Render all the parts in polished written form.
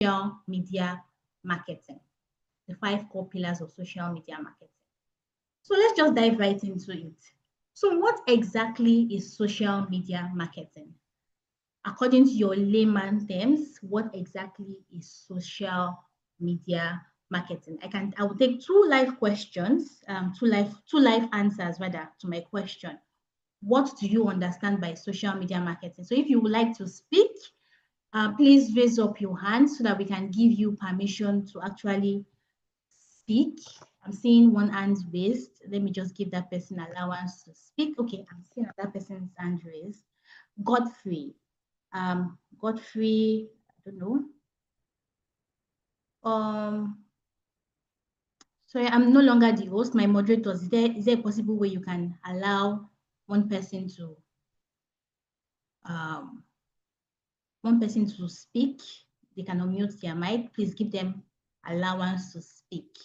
social media marketing, the 5 core pillars of social media marketing. So let's just dive right into it. So what exactly is social media marketing? According to your layman terms, what exactly is social media marketing? I will take 2 live questions, two live answers rather to my question. What do you understand by social media marketing? So if you would like to speak, please raise up your hand so that we can give you permission to actually speak. I'm seeing one hand raised. Let me just give that person allowance to speak. Okay, I'm seeing that person's hand raised. Godfrey. Godfrey, I don't know. Sorry, I'm no longer the host, my moderators. Is there a possible way you can allow one person to speak? They can unmute their mic. Please give them allowance to speak.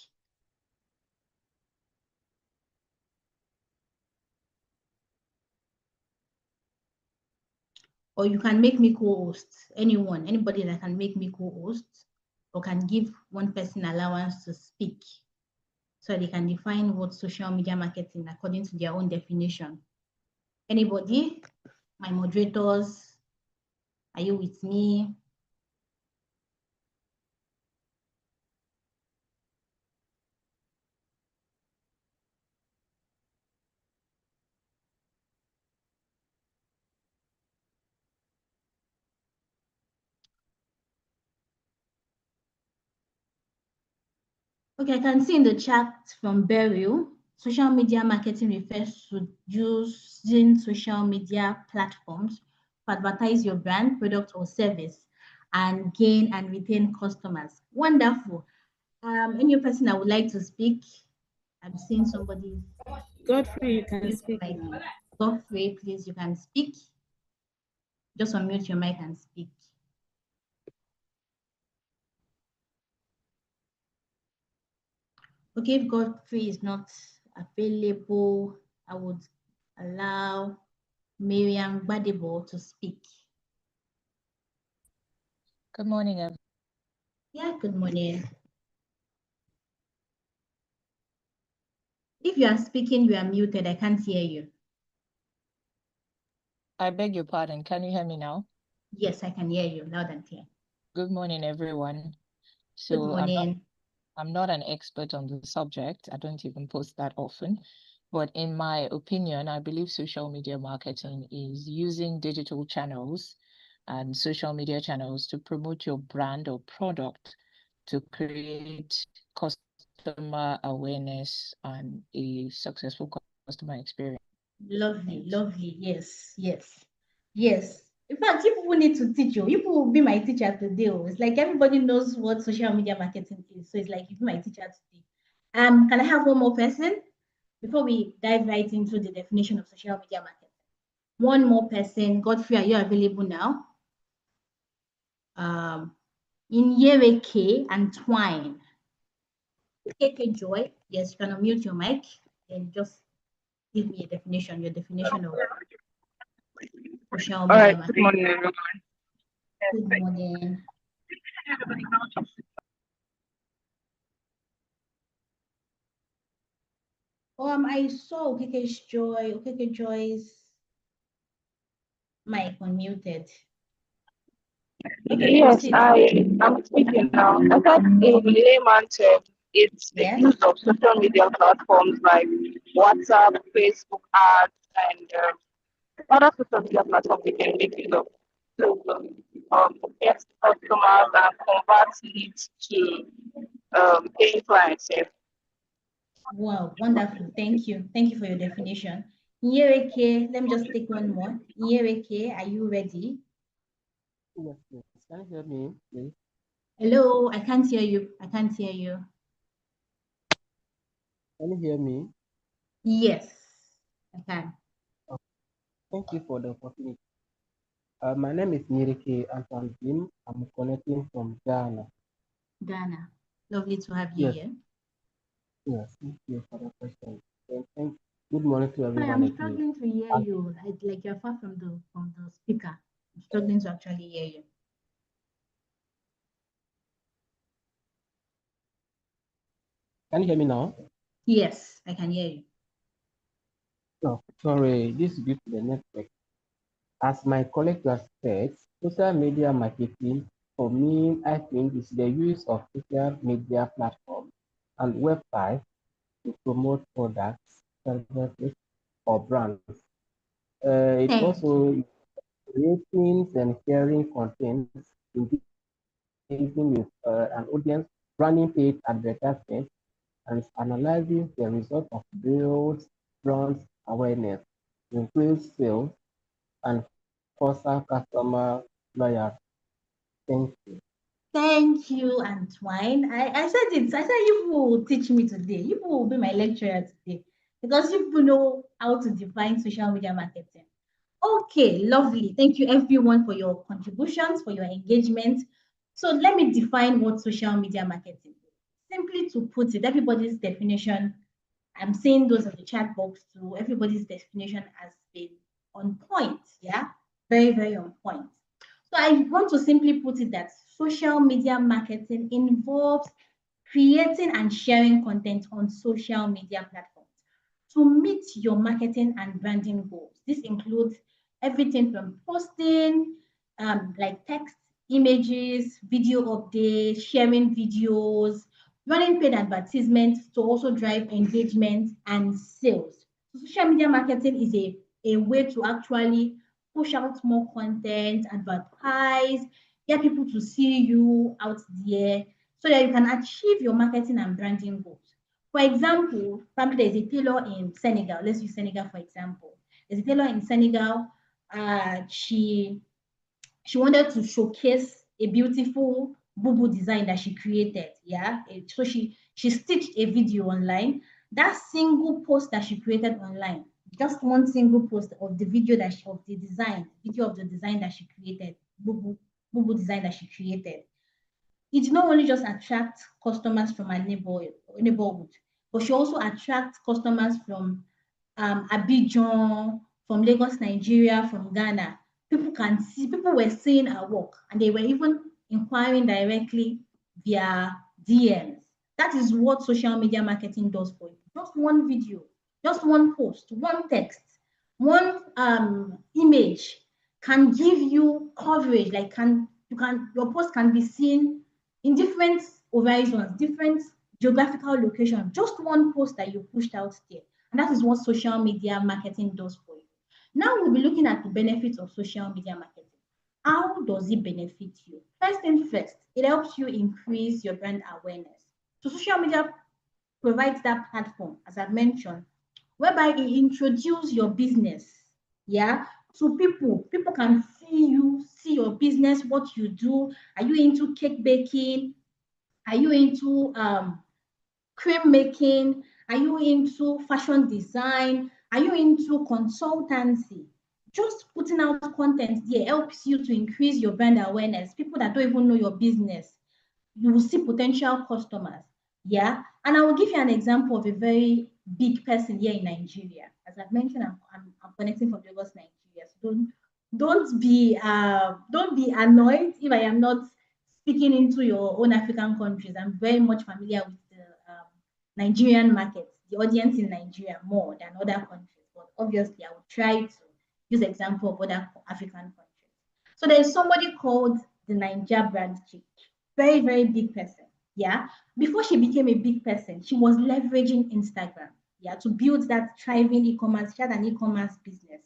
Or you can make me co-host. Anybody that can make me co-host or can give one person allowance to speak so they can define what social media marketing according to their own definition. Anybody? My moderators, are you with me? Okay, I can see in the chat from Beryl, social media marketing refers to using social media platforms to advertise your brand, product, or service and gain and retain customers. Wonderful. Any person that would like to speak? I'm seeing somebody. Godfrey, you can speak. Godfrey, please, you can speak. Just unmute your mic and speak. Okay, if Godfrey is not available, I would allow Miriam Gbadebo to speak. Good morning, everyone. Yeah, good morning. If you are speaking, you are muted. I can't hear you. I beg your pardon. Can you hear me now? Yes, I can hear you loud and clear. Good morning, everyone. Good morning. I'm not an expert on the subject. I don't even post that often. But in my opinion, I believe social media marketing is using digital channels and social media channels to promote your brand or product to create customer awareness and a successful customer experience. Lovely, lovely. Yes, yes, yes. In fact, you people need to teach you. You people will be my teacher today. It's like everybody knows what social media marketing is. So it's like you be my teacher today. Can I have one more person before we dive right into the definition of social media marketing? One more person. Godfrey, are you available now? Inyereke and Twine. KK Joy. Yes, you can unmute your mic and just give me a definition, your definition of social media. All right, good morning, everyone. Good morning. I saw Okeke Joy's mic unmuted. Yes, I'm speaking now. I thought in layman terms, it's the use of social media platforms like WhatsApp, Facebook ads, and other social media platforms we can make use of to get customers and convert leads to paying clients. Yeah. Wow, wonderful. Thank you. Thank you for your definition. Nyereke, let me just take one more. Nyereke, are you ready? Yes, yes. Can you hear me, please? Hello, I can't hear you. I can't hear you. Can you hear me? Yes, I can. Okay. Thank you for the opportunity. My name is Nirike Antoine. I'm connecting from Ghana. Ghana. Lovely to have you here. Yes, thank you for the question. Good morning to everyone. I'm struggling to hear you. Like you're far from the speaker. I'm struggling to actually hear you. Can you hear me now? Yes, I can hear you. No, sorry, this is due to the network. As my colleague has said, social media marketing, for me, I think is the use of social media platforms and websites to promote products, services, or brands. It's Thank you. also creating and sharing content, engaging with an audience, running paid advertisements, and analyzing the result of builds brand awareness, increase sales, and foster customer loyalty. Thank you. Thank you, Antoine. I said it. I said you people will teach me today. You people will be my lecturer today because you people know how to define social media marketing. Okay, lovely. Thank you everyone for your contributions, for your engagement. So let me define what social media marketing is. Simply to put it, everybody's definition, I'm saying those in the chat box too, everybody's definition has been on point. Yeah, very, very on point. So I want to simply put it that social media marketing involves creating and sharing content on social media platforms to meet your marketing and branding goals. This includes everything from posting, like text, images, video updates, sharing videos, running paid advertisements to also drive engagement and sales. So social media marketing is a way to actually push out more content, advertise, get people to see you out there so that you can achieve your marketing and branding goals. For example, probably there's a tailor in Senegal. Let's use Senegal for example. There's a tailor in Senegal. She wanted to showcase a beautiful boo design that she created. Yeah. So she stitched a video online. That single post that she created online, just one single post of the video of the design, video of the design that she created, boo design that she created. It did not only just attract customers from her neighborhood, but she also attract customers from Abidjan, from Lagos, Nigeria, from Ghana. People were seeing her work and they were even inquiring directly via DMs. That is what social media marketing does for you. Just one video, just one post, one text, one image can give you coverage. Your post can be seen in different horizons, different geographical locations. Just one post that you pushed out there. And that is what social media marketing does for you. Now we'll be looking at the benefits of social media marketing. How does it benefit you? First thing first, it helps you increase your brand awareness. So social media provides that platform, as I mentioned, whereby it introduces your business, yeah, to people. People can see you, see your business, what you do. Are you into cake baking? Are you into cream making? Are you into fashion design? Are you into consultancy? Just putting out content there helps you to increase your brand awareness. People that don't even know your business, you will see potential customers. Yeah. And I will give you an example of a very big person here in Nigeria. As I've mentioned, I'm connecting from Lagos, Nigeria. So don't be annoyed if I am not speaking into your own African countries. I'm very much familiar with the Nigerian market, the audience in Nigeria more than other countries. But obviously, I will try to use example of other African countries. So there is somebody called the Niger brand chick, very, very big person. Yeah. Before she became a big person, she was leveraging Instagram, yeah, to build that thriving e-commerce. She had an e-commerce business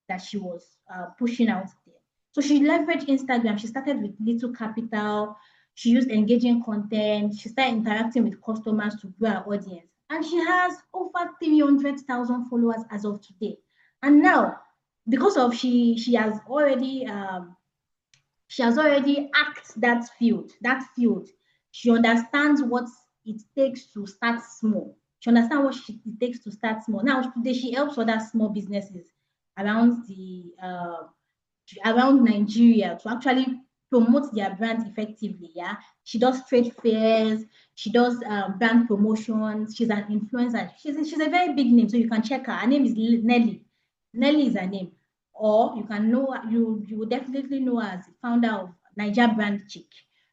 that she was pushing out there. So she leveraged Instagram. She started with little capital. She used engaging content. She started interacting with customers to grow her audience. And she has over 300,000 followers as of today. And now, because of she has already hacked that field. She understands what it takes to start small. She understands what it takes to start small. Now, today, she helps other small businesses around around Nigeria to actually promote their brand effectively. Yeah, she does trade fairs, she does brand promotions. She's an influencer. She's a very big name, so you can check her. Her name is Nelly. Nelly is her name, or you can know you will definitely know her as the founder of Niger Brand Chick.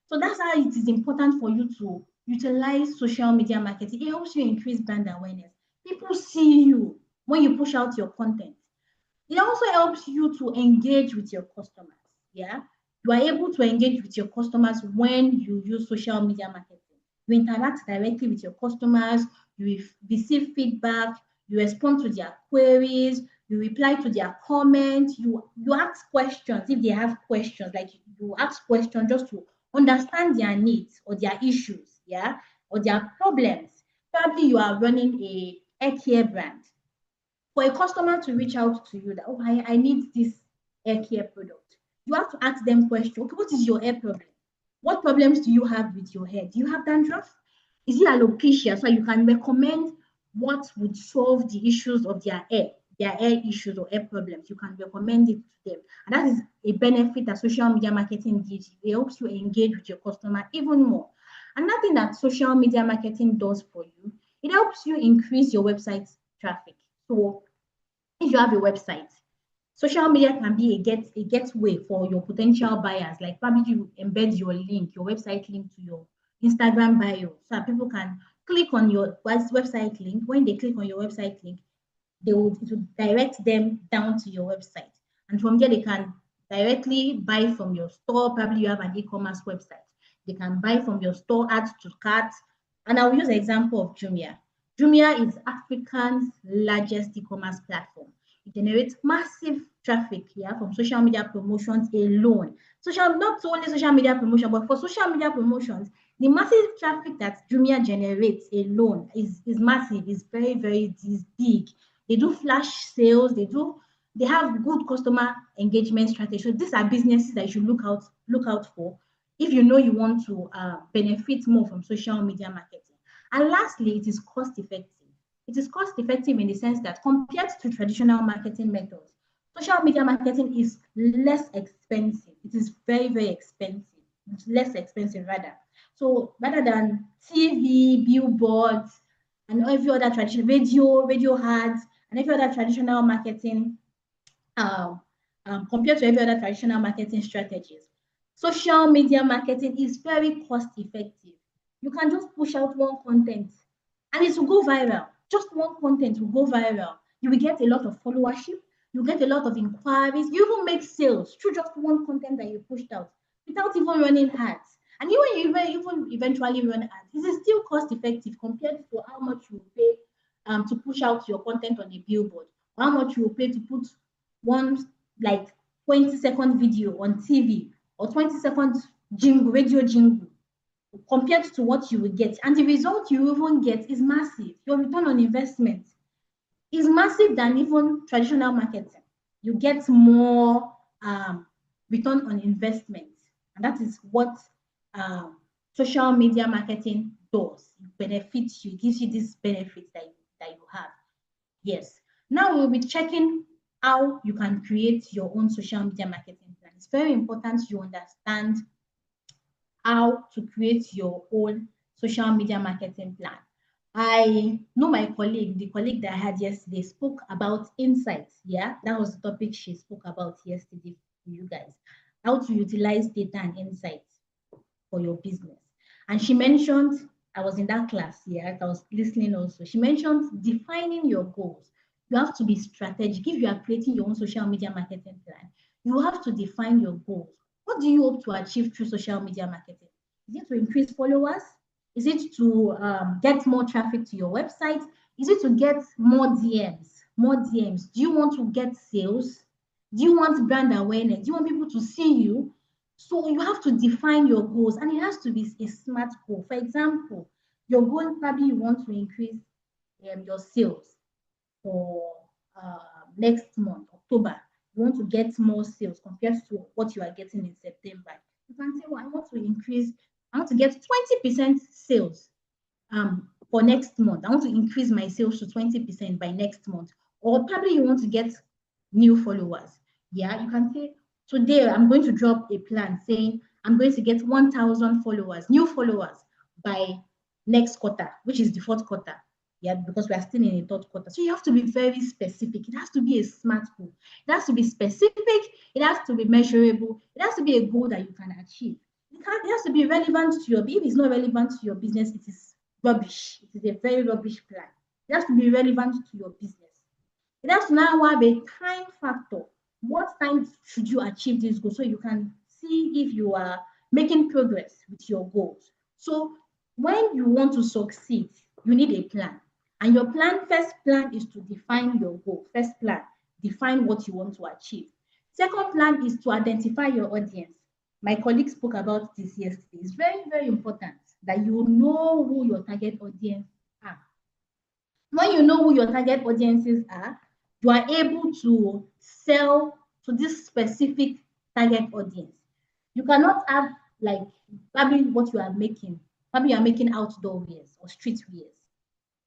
So that's how it is important for you to utilize social media marketing. It helps you increase brand awareness. People see you when you push out your content. It also helps you to engage with your customers. Yeah, you are able to engage with your customers when you use social media marketing. You interact directly with your customers, you receive feedback, you respond to their queries, you reply to their comments, you ask questions if they have questions, like you ask questions just to understand their needs or their issues, yeah, or their problems. Probably you are running a hair care brand. For a customer to reach out to you that, oh, I need this hair care product, you have to ask them questions. Okay, what is your hair problem? What problems do you have with your hair? Do you have dandruff? Is it alopecia? So you can recommend what would solve the issues of their hair issues or hair problems. You can recommend it to them. And that is a benefit that social media marketing gives you. It helps you engage with your customer even more. Another thing that social media marketing does for you, it helps you increase your website traffic. So if you have a website, social media can be a gateway for your potential buyers. Like probably you embed your link, your website link to your Instagram bio, so that people can click on your website link. When they click on your website link, it will direct them down to your website. And from there, they can directly buy from your store. Probably you have an e-commerce website. They can buy from your store, add to cart. And I'll use the example of Jumia. Jumia is Africa's largest e-commerce platform. It generates massive traffic here from social media promotions alone. Not only social media promotion, but for social media promotions, the massive traffic that Jumia generates alone is massive, is very, very is big. They do flash sales, they have good customer engagement strategy. So these are businesses that you should look out for if you know you want to benefit more from social media marketing. And lastly, it is cost effective. It is cost effective in the sense that compared to traditional marketing methods, social media marketing is less expensive. It is very, very expensive. It's less expensive rather. So rather than TV, billboards, and every other traditional radio ads, and every other traditional marketing, compared to every other traditional marketing strategies, social media marketing is very cost effective. You can just push out one content and it will go viral. Just one content will go viral. You will get a lot of followership, you get a lot of inquiries, you even make sales through just one content that you pushed out without even running ads. And even when you even eventually run ads, it is still cost effective compared to how much you pay to push out your content on a billboard, or how much you pay to put one like 20-second video on TV or 20-second jingle, radio jingle, compared to what you will get. And the result you even get is massive. Your return on investment is massive than even traditional marketing. You get more return on investment. And that is what social media marketing does. It benefits you, it gives you these benefits that you have. Yes. Now we'll be checking how you can create your own social media marketing plan. It's very important you understand how to create your own social media marketing plan. I know my colleague, the colleague that I had yesterday, spoke about insights. Yeah, that was the topic she spoke about yesterday for you guys. How to utilize data and insights for your business. And she mentioned, I was in that class, yeah, I was listening also. She mentioned defining your goals. You have to be strategic. If you are creating your own social media marketing plan, you have to define your goals. What do you hope to achieve through social media marketing? Is it to increase followers? Is it to get more traffic to your website? Is it to get more DMs? More DMs. Do you want to get sales? Do you want brand awareness? Do you want people to see you? So you have to define your goals, and it has to be a smart goal. For example, your goal, probably you want to increase your sales for next month, October. You want to get more sales compared to what you are getting in September. You can say, well, I want to get 20% sales for next month. I want to increase my sales to 20% by next month. Or probably you want to get new followers. Yeah, you can say, today I'm going to drop a plan saying I'm going to get 1,000 followers, new followers by next quarter, which is the fourth quarter. Yeah, because we are still in the third quarter. So you have to be very specific. It has to be a smart goal. It has to be specific. It has to be measurable. It has to be a goal that you can achieve. It has to be relevant to your, if it's not relevant to your business, it is rubbish. It is a very rubbish plan. It has to be relevant to your business. It has to now have a time factor. What time should you achieve this goal so you can see if you are making progress with your goals? So when you want to succeed, you need a plan. And your first plan is to define your goal. First plan, define what you want to achieve. Second plan is to identify your audience. My colleague spoke about this yesterday. It's very, very important that you know who your target audience are. When you know who your target audiences are, you are able to sell to this specific target audience. You cannot have like probably what you are making. Probably you are making outdoor wears or street wears.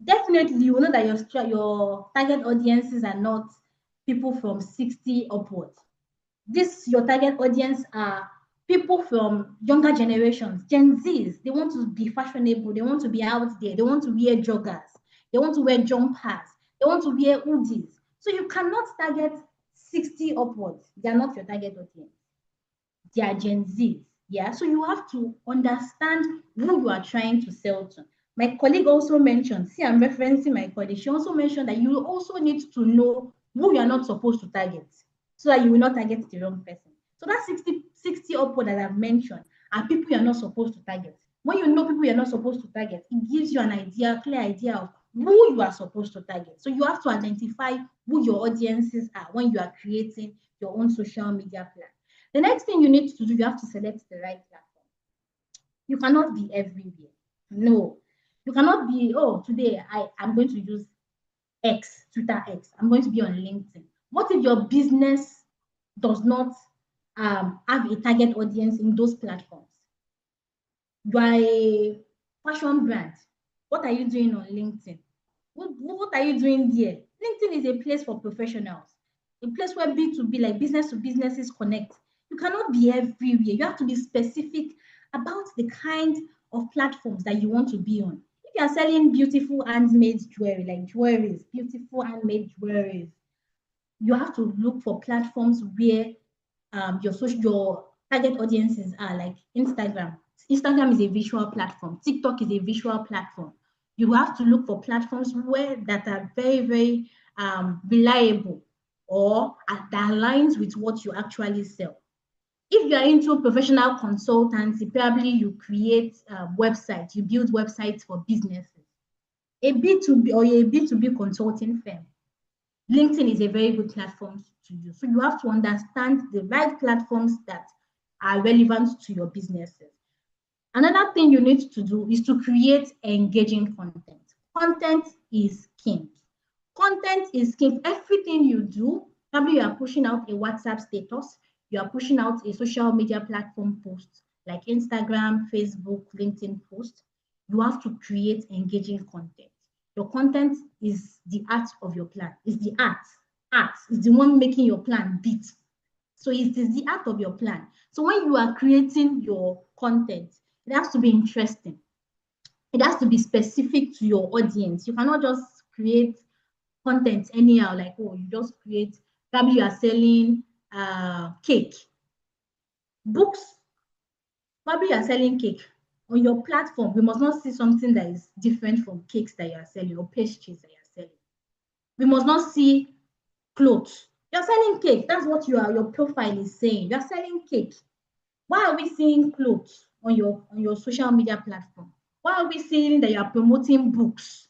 Definitely, you know that your target audiences are not people from 60 upwards. Your target audience are people from younger generations, Gen Zs. They want to be fashionable. They want to be out there. They want to wear joggers. They want to wear jumpers. They want to wear hoodies. So you cannot target 60 upwards. They are not your target audience. They are Gen Zs. Yeah. So you have to understand who you are trying to sell to. My colleague also mentioned, see, I'm referencing my colleague. She also mentioned that you also need to know who you are not supposed to target so that you will not target the wrong person. So that 60 upward that I've mentioned are people you're not supposed to target. When you know people you're not supposed to target, it gives you an idea, clear idea of who you are supposed to target. So you have to identify who your audiences are when you are creating your own social media plan. The next thing you need to do, you have to select the right platform. You cannot be everywhere. No. You cannot be, oh, today I'm going to use X, Twitter X. I'm going to be on LinkedIn. What if your business does not have a target audience in those platforms? You are a fashion brand. What are you doing on LinkedIn? What are you doing there? LinkedIn is a place for professionals, a place where B2B, like business to businesses, connect. You cannot be everywhere. You have to be specific about the kind of platforms that you want to be on. If you are selling beautiful handmade jewelry, like jewelries, beautiful handmade jewelries, you have to look for platforms where your target audiences are, like Instagram. Instagram is a visual platform. TikTok is a visual platform. You have to look for platforms that are very, very reliable or that aligns with what you actually sell. If you are into professional consultancy, probably you create websites, you build websites for businesses. A B2B or a B2B consulting firm, LinkedIn is a very good platform to use. So you have to understand the right platforms that are relevant to your businesses. Another thing you need to do is to create engaging content. Content is king. Content is king. Everything you do, probably you are pushing out a WhatsApp status, you are pushing out a social media platform post like Instagram, Facebook, LinkedIn post. You have to create engaging content. Your content is the art of your plan. It's the art. Art is the one making your plan beat. So it is the art of your plan. So when you are creating your content, it has to be interesting. It has to be specific to your audience. You cannot just create content anyhow, like, oh, you just create, probably you are selling cake. Books, probably you are selling cake. On your platform, we must not see something that is different from cakes that you are selling or pastries that you are selling. We must not see clothes. You're selling cake. That's what your profile is saying. You're selling cake. Why are we seeing clothes on your social media platform? Why are we seeing that you are promoting books?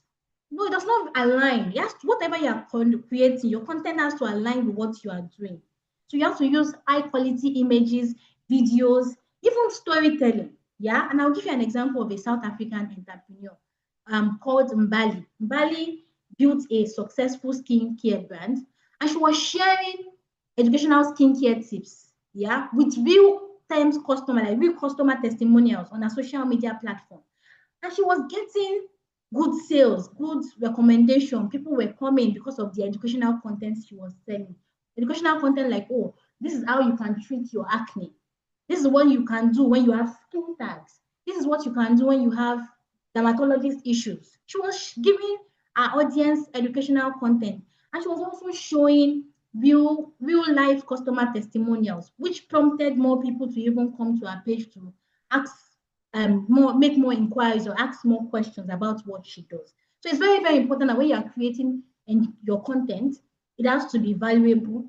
No, it does not align. Yes, whatever you are creating, your content has to align with what you are doing. So you have to use high quality images, videos, even storytelling. Yeah, and I'll give you an example of a South African entrepreneur called Mbali. Mbali built a successful skincare brand, and she was sharing educational skincare tips, yeah, with real-time like real customer testimonials on a social media platform. And she was getting good sales, good recommendation. People were coming because of the educational content she was selling. Educational content like, oh, this is how you can treat your acne. This is what you can do when you have skin tags. This is what you can do when you have dermatologist issues. She was giving our audience educational content, and she was also showing real life customer testimonials, which prompted more people to even come to her page to make more inquiries or ask more questions about what she does. So it's very, very important that when you are creating your content, it has to be valuable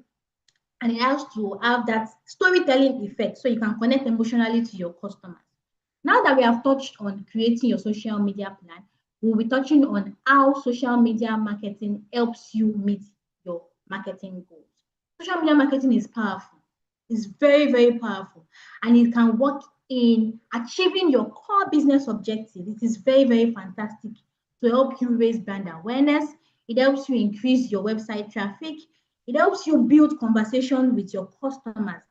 and it has to have that storytelling effect so you can connect emotionally to your customers. Now that we have touched on creating your social media plan, we'll be touching on how social media marketing helps you meet your marketing goals. Social media marketing is powerful. It's very, very powerful, and it can work in achieving your core business objective. It is very, very fantastic to help you raise brand awareness. It helps you increase your website traffic. It helps you build conversation with your customers.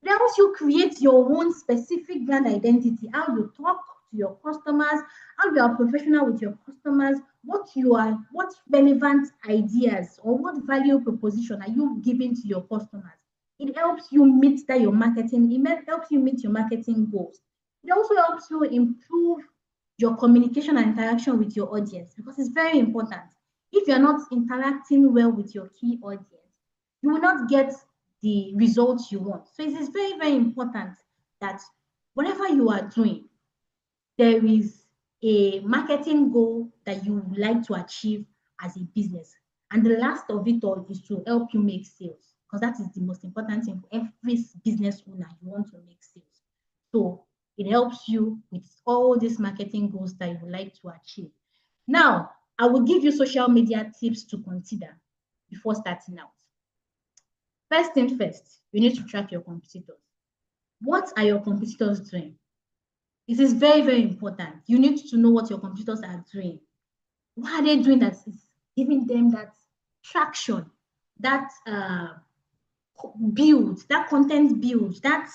It helps you create your own specific brand identity, how you talk to your customers, how you are professional with your customers, what relevant ideas or what value proposition are you giving to your customers. It helps you meet your marketing goals. It also helps you improve your communication and interaction with your audience because it's very important. If you're not interacting well with your key audience, you will not get the results you want. So it is very, very important that whatever you are doing, there is a marketing goal that you would like to achieve as a business. And the last of it all is to help you make sales, because that is the most important thing for every business owner. You want to make sales. So it helps you with all these marketing goals that you would like to achieve. Now, I will give you social media tips to consider before starting out. First thing first, you need to track your competitors. What are your competitors doing? This is very, very important. You need to know what your competitors are doing. What are they doing that is giving them that traction, that build, that content build, that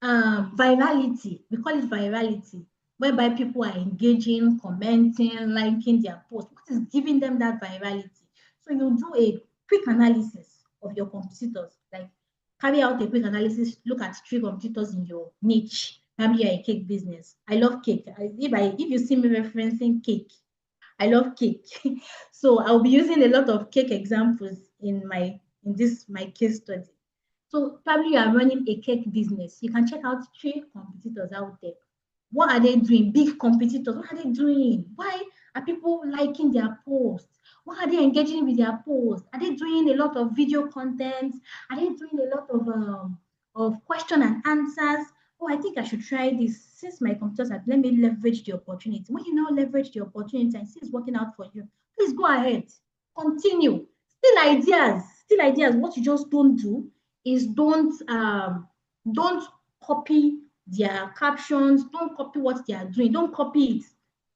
virality? We call it virality, whereby people are engaging, commenting, liking their posts. What is giving them that virality? So you do a quick analysis of your competitors, like carry out a quick analysis, look at 3 competitors in your niche. Maybe you're a cake business. I love cake. If you see me referencing cake, I love cake. So I'll be using a lot of cake examples in my case study. So probably you are running a cake business. You can check out 3 competitors out there. What are they doing? Big competitors. What are they doing? Why are people liking their posts? What are they engaging with their posts? Are they doing a lot of video content? Are they doing a lot of question and answers? Oh, I think I should try this. Since my competitors are, let me leverage the opportunity. When you now leverage the opportunity and see it's working out for you, please go ahead. Continue. Still ideas. What you just don't do is don't copy their captions, don't copy what they are doing, don't copy it.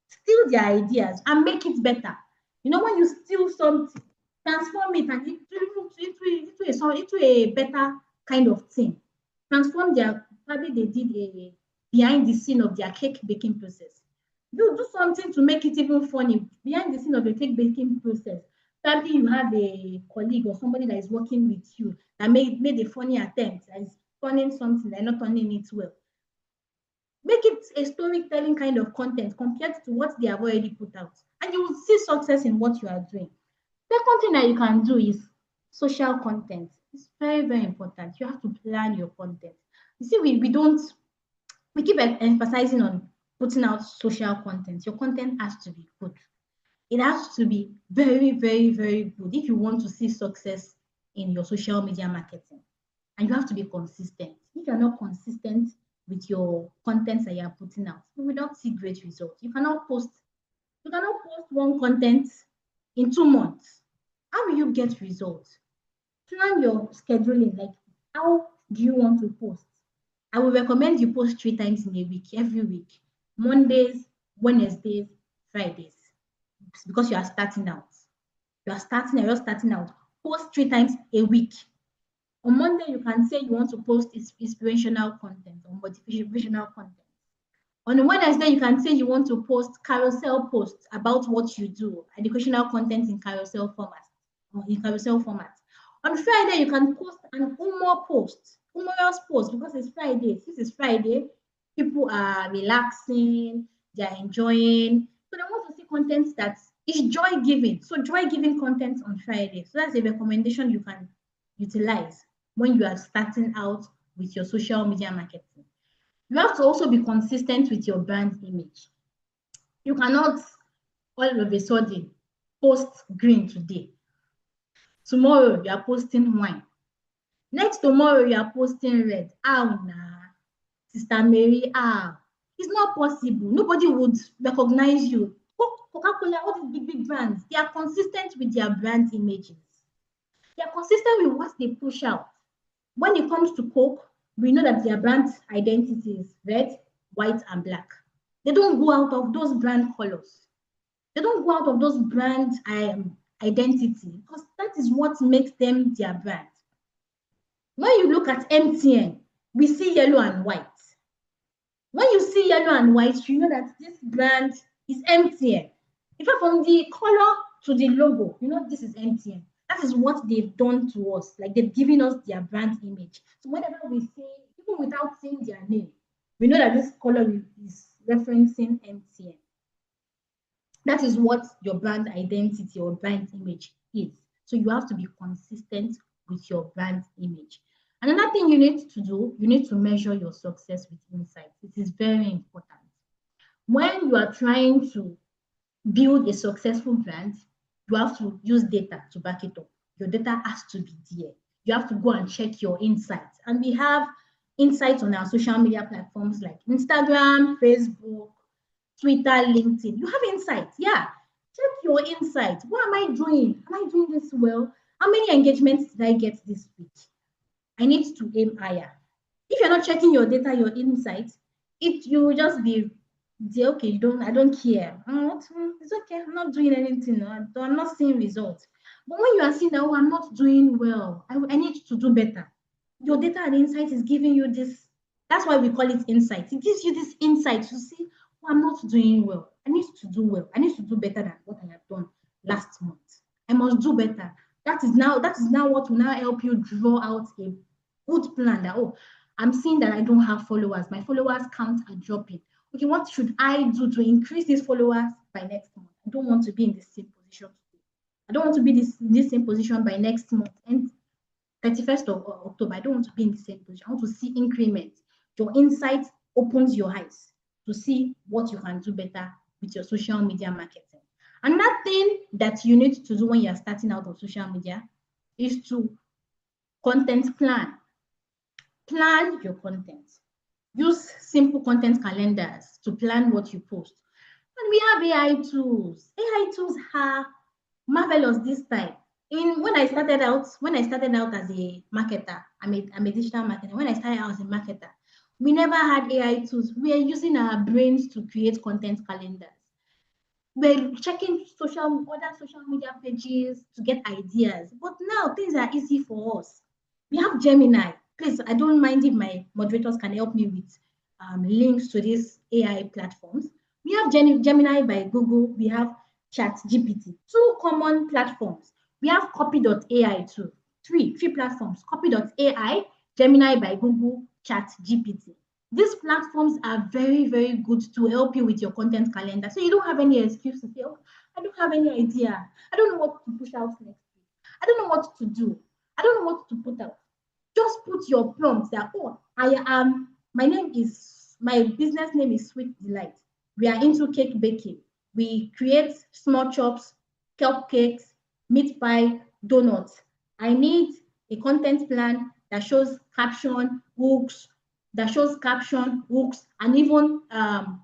Steal their ideas and make it better. You know, when you steal something, transform it and into a better kind of thing. Transform probably they did a behind the scene of their cake baking process. You do something to make it even funny behind the scene of the cake baking process. Probably you have a colleague or somebody that is working with you that made a funny attempt, that is turning something, they're not turning it well. Make it a storytelling kind of content compared to what they have already put out, and you will see success in what you are doing. Second thing that you can do is social content. It's very, very important. You have to plan your content. You see, we keep emphasizing on putting out social content. Your content has to be good. It has to be very, very, very good if you want to see success in your social media marketing. And you have to be consistent. If you're not consistent with your content that you are putting out, you will not see great results. You cannot post one content in 2 months. How will you get results? Plan your scheduling, like how do you want to post? I will recommend you post 3 times in a week, every week. Mondays, Wednesdays, Fridays. Because you are starting out. You're starting out. Post 3 times a week. On Monday, you can say you want to post inspirational content or motivational content. On Wednesday, you can say you want to post carousel posts about what you do, educational content in carousel format. On Friday, you can post an humorous post because it's Friday. This is Friday. People are relaxing, they're enjoying. So they want to see content that is joy-giving. So joy-giving content on Friday. So that's a recommendation you can utilize when you are starting out with your social media marketing. You have to also be consistent with your brand image. You cannot all of a sudden post green today. Tomorrow you are posting wine. Next tomorrow you are posting red. Nah, Sister Mary, it's not possible. Nobody would recognize you. Coca-Cola, all these big brands, they are consistent with their brand images. They are consistent with what they push out. When it comes to Coke, we know that their brand identity is red, white, and black. They don't go out of those brand colors. They don't go out of those brand identity, because that is what makes them their brand. When you look at MTN, we see yellow and white. When you see yellow and white, you know that this brand is MTN. In fact, from the color to the logo, you know this is MTN. That is what they've done to us. Like, they've given us their brand image. So whenever we say, even without saying their name, we know that this color is referencing MTN. That is what your brand identity or brand image is. So you have to be consistent with your brand image. Another thing you need to do, you need to measure your success with insights. It is very important. When you are trying to build a successful brand, you have to use data to back it up. Your data has to be there. You have to go and check your insights. And we have insights on our social media platforms like Instagram, Facebook, Twitter, LinkedIn. You have insights. Yeah. Check your insights. What am I doing? Am I doing this well? How many engagements did I get this week? I need to aim higher. If you're not checking your data, your insights, you will just be okay. I don't care. It's okay. I'm not doing anything. I'm not seeing results. But when you are seeing that, I'm not doing well, I need to do better. Your data and insight is giving you this. That's why we call it insight. It gives you this insight to see, I'm not doing well. I need to do well. I need to do better than what I have done last month. I must do better. That is now what will now help you draw out a good plan that, I'm seeing that I don't have followers. My followers count are dropping. Okay, what should I do to increase these followers by next month? I don't want to be in the same position today. I don't want to be in this same position by next month. And 31st of October, I don't want to be in the same position. I want to see increments. Your insight opens your eyes to see what you can do better with your social media marketing. Another thing that you need to do when you're starting out on social media is to content plan. Plan your content. Use simple content calendars to plan what you post. And we have AI tools. AI tools are marvelous this time. When I started out as a marketer, I'm a digital marketer. When I started out as a marketer, we never had AI tools. We are using our brains to create content calendars. We're checking other social media pages to get ideas. But now things are easy for us. We have Gemini. Please, I don't mind if my moderators can help me with links to these AI platforms. We have Gemini by Google. We have ChatGPT. 2 common platforms. We have Copy.ai too. 3 platforms. Copy.ai, Gemini by Google, ChatGPT. These platforms are very, very good to help you with your content calendar. So you don't have any excuse to say, I don't have any idea. I don't know what to push out next week. I don't know what to do. I don't know what to put out. Just put your prompts that, my business name is Sweet Delight. We are into cake baking. We create small chops, cupcakes, meat pie, donuts. I need a content plan that shows caption, hooks, and even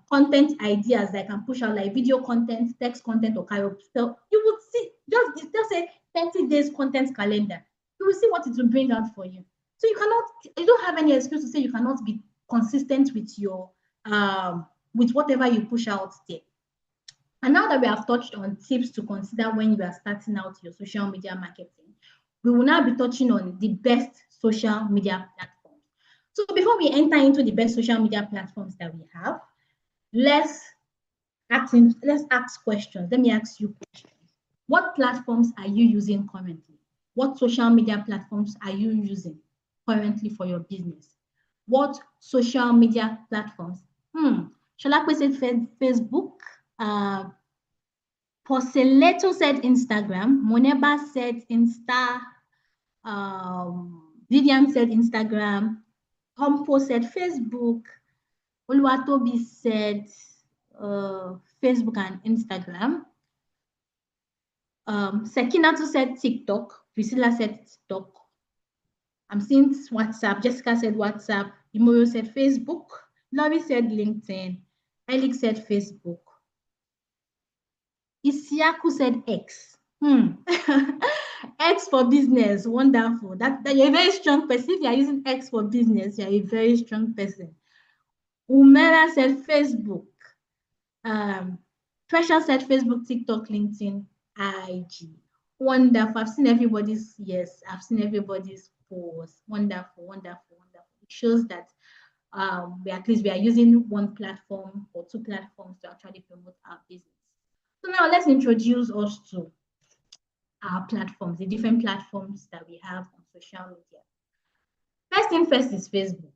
content ideas that I can push out, like video content, text content, or karaoke. So you would see, just say 30 days content calendar. You will see what it will bring out for you. So you don't have any excuse to say you cannot be consistent with your with whatever you push out there. And now that we have touched on tips to consider when you are starting out your social media marketing, we will now be touching on the best social media platforms. So before we enter into the best social media platforms that we have, let's ask questions. Let me ask you questions. What platforms are you using currently? What social media platforms are you using currently for your business? What social media platforms? Sholakwe said Facebook. Porcelato said Instagram. Moneba said Insta. Vivian said Instagram. Compo said Facebook. Oluwatobi said Facebook and Instagram. Sekinatu said TikTok. Priscilla said TikTok. I'm seeing WhatsApp. Jessica said WhatsApp. Imoro said Facebook. Lori said LinkedIn. Alex said Facebook. Isiaku said X. X for business. Wonderful. That you're a very strong person. If you're using X for business, you're a very strong person. Umera said Facebook. Pressure said Facebook, TikTok, LinkedIn, IG. Wonderful. I've seen everybody's, yes, I've seen everybody's posts. Wonderful, wonderful, wonderful. It shows that at least we are using one platform or two platforms to actually promote our business. So now let's introduce us to our platforms, the different platforms that we have on social media. First thing first is Facebook.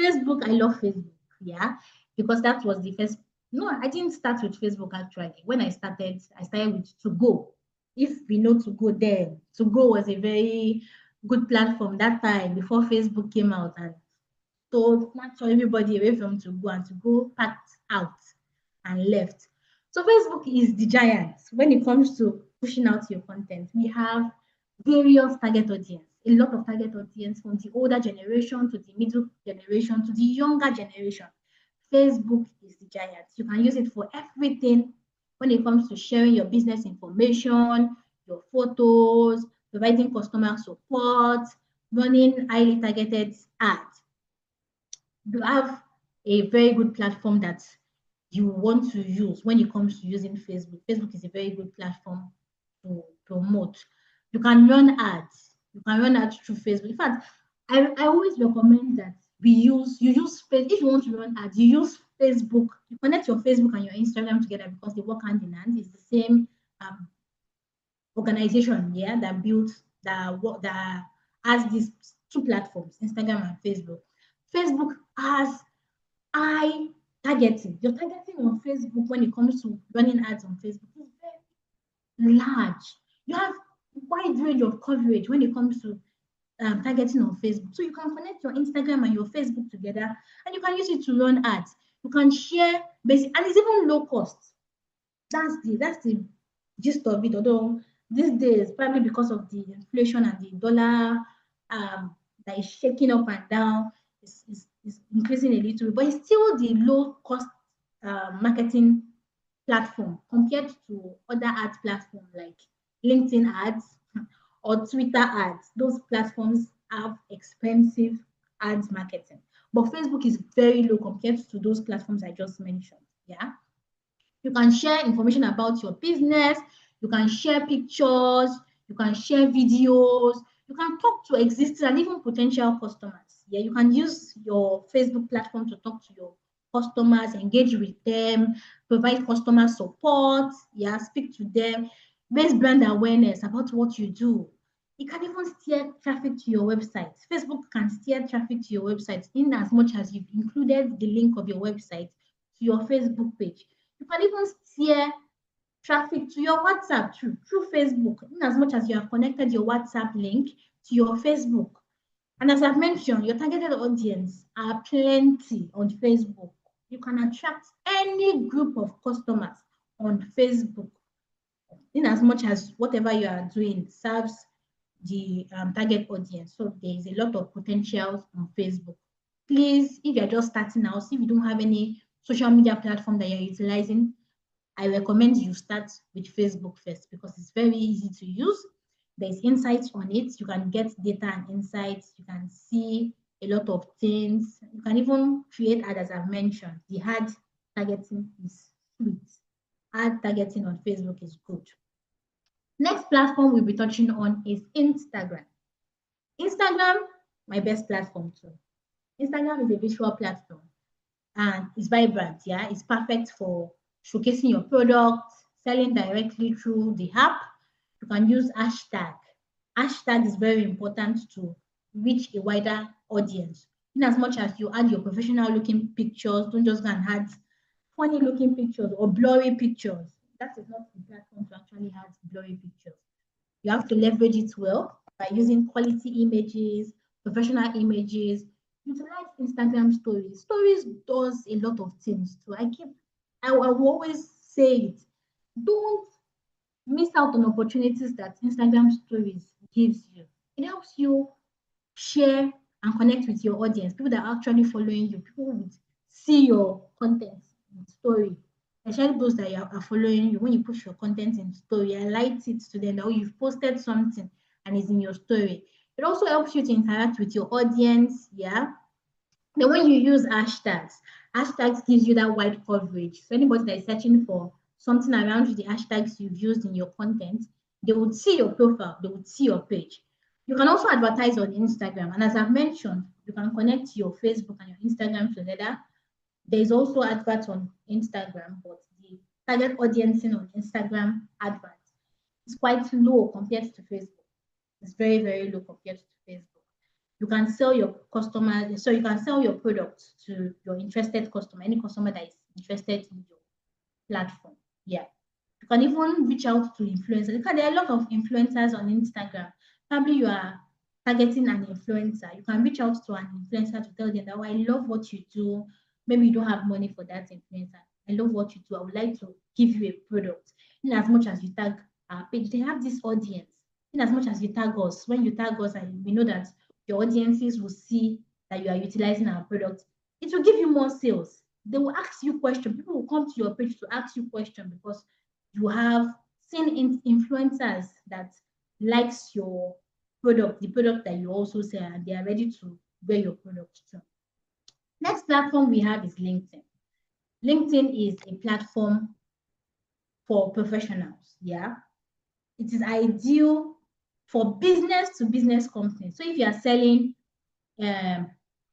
Facebook, I love Facebook, yeah, because that was the first. No, I didn't start with Facebook actually. When I started with To Go. If we know To Go then, To Go was a very good platform that time before Facebook came out and told everybody away from To Go, and To Go packed out and left. So Facebook is the giant when it comes to pushing out your content. We have various target audience, a lot of target audience from the older generation to the middle generation to the younger generation. Facebook is the giant. You can use it for everything when it comes to sharing your business information, your photos, providing customer support, running highly targeted ads. You have a very good platform that you want to use when it comes to using Facebook. Facebook is a very good platform to promote. You can run ads. You can run ads through Facebook. In fact, I always recommend that you use Facebook. If you want to run ads, you use Facebook. You connect your Facebook and your Instagram together because they work hand in hand. It's the same organization, yeah, that has these two platforms, Instagram and Facebook. Facebook has high targeting. Your targeting on Facebook when it comes to running ads on Facebook is very large. You have wide range of coverage when it comes to targeting on Facebook. So you can connect your Instagram and your Facebook together, and you can use it to run ads. You can share basic, and it's even low cost. That's the gist of it. Although these days, probably because of the inflation and the dollar that is shaking up and down, is increasing a little, but it's still the low cost marketing platform compared to other ads platforms like LinkedIn ads or Twitter ads. Those platforms have expensive ads marketing, but Facebook is very low compared to those platforms I just mentioned. Yeah, you can share information about your business, you can share pictures, you can share videos, you can talk to existing and even potential customers. Yeah, you can use your Facebook platform to talk to your customers, engage with them, provide customer support, yeah, speak to them, raise brand awareness about what you do. It can even steer traffic to your website. Facebook can steer traffic to your website in as much as you've included the link of your website to your Facebook page. You can even steer traffic to your WhatsApp through Facebook, in as much as you have connected your WhatsApp link to your Facebook. And as I've mentioned, your targeted audience are plenty on Facebook. You can attract any group of customers on Facebook, in as much as whatever you are doing serves the target audience. So there is a lot of potential on Facebook. Please, if you're just starting out, if you don't have any social media platform that you're utilizing, I recommend you start with Facebook first because it's very easy to use. There's insights on it. You can get data and insights. You can see a lot of things. You can even create ads, as I've mentioned. The ad targeting is sweet. Ad targeting on Facebook is good. Next platform we'll be touching on is Instagram. Instagram, my best platform too. Instagram is a visual platform and it's vibrant, yeah. It's perfect for showcasing your product, selling directly through the app. You can use hashtag. Hashtag is very important to reach a wider audience. In as much as you add your professional looking pictures, don't just go and add funny looking pictures or blurry pictures. That is not the platform to actually have blurry pictures. You have to leverage it well by using quality images, professional images. utilize Instagram stories. Stories does a lot of things too. I will always say it. Don't miss out on opportunities that Instagram stories gives you. It helps you share and connect with your audience, people that are actually following you. People would see your content in story, especially those that are following you. When you push your content in story, highlight it to them that you've posted something and it's in your story. It also helps you to interact with your audience. Yeah. Then when you use hashtags gives you that wide coverage. So anybody that is searching for something around the hashtags you've used in your content, they would see your profile, they would see your page. You can also advertise on Instagram. And as I've mentioned, you can connect your Facebook and your Instagram together. There's also adverts on Instagram, but the target audiencing on Instagram adverts is quite low compared to Facebook. It's very, very low compared to Facebook. You can sell your customers, so you can sell your products to your interested customer, any customer that is interested in your platform. Yeah. You can even reach out to influencers because there are a lot of influencers on Instagram. Probably you are targeting an influencer. You can reach out to an influencer to tell them that, oh, I love what you do. Maybe you don't have money for that influencer. I love what you do. I would like to give you a product. In as much as you tag our page, they have this audience. In as much as you tag us, when you tag us, and we know that your audiences will see that you are utilizing our product, it will give you more sales. They will ask you questions. People will come to your page to ask you questions because you have seen influencers that likes your product, the product that you also sell, and they are ready to wear your product too. Next platform we have is LinkedIn. LinkedIn is a platform for professionals. Yeah, it is ideal for business to business companies. So if you are selling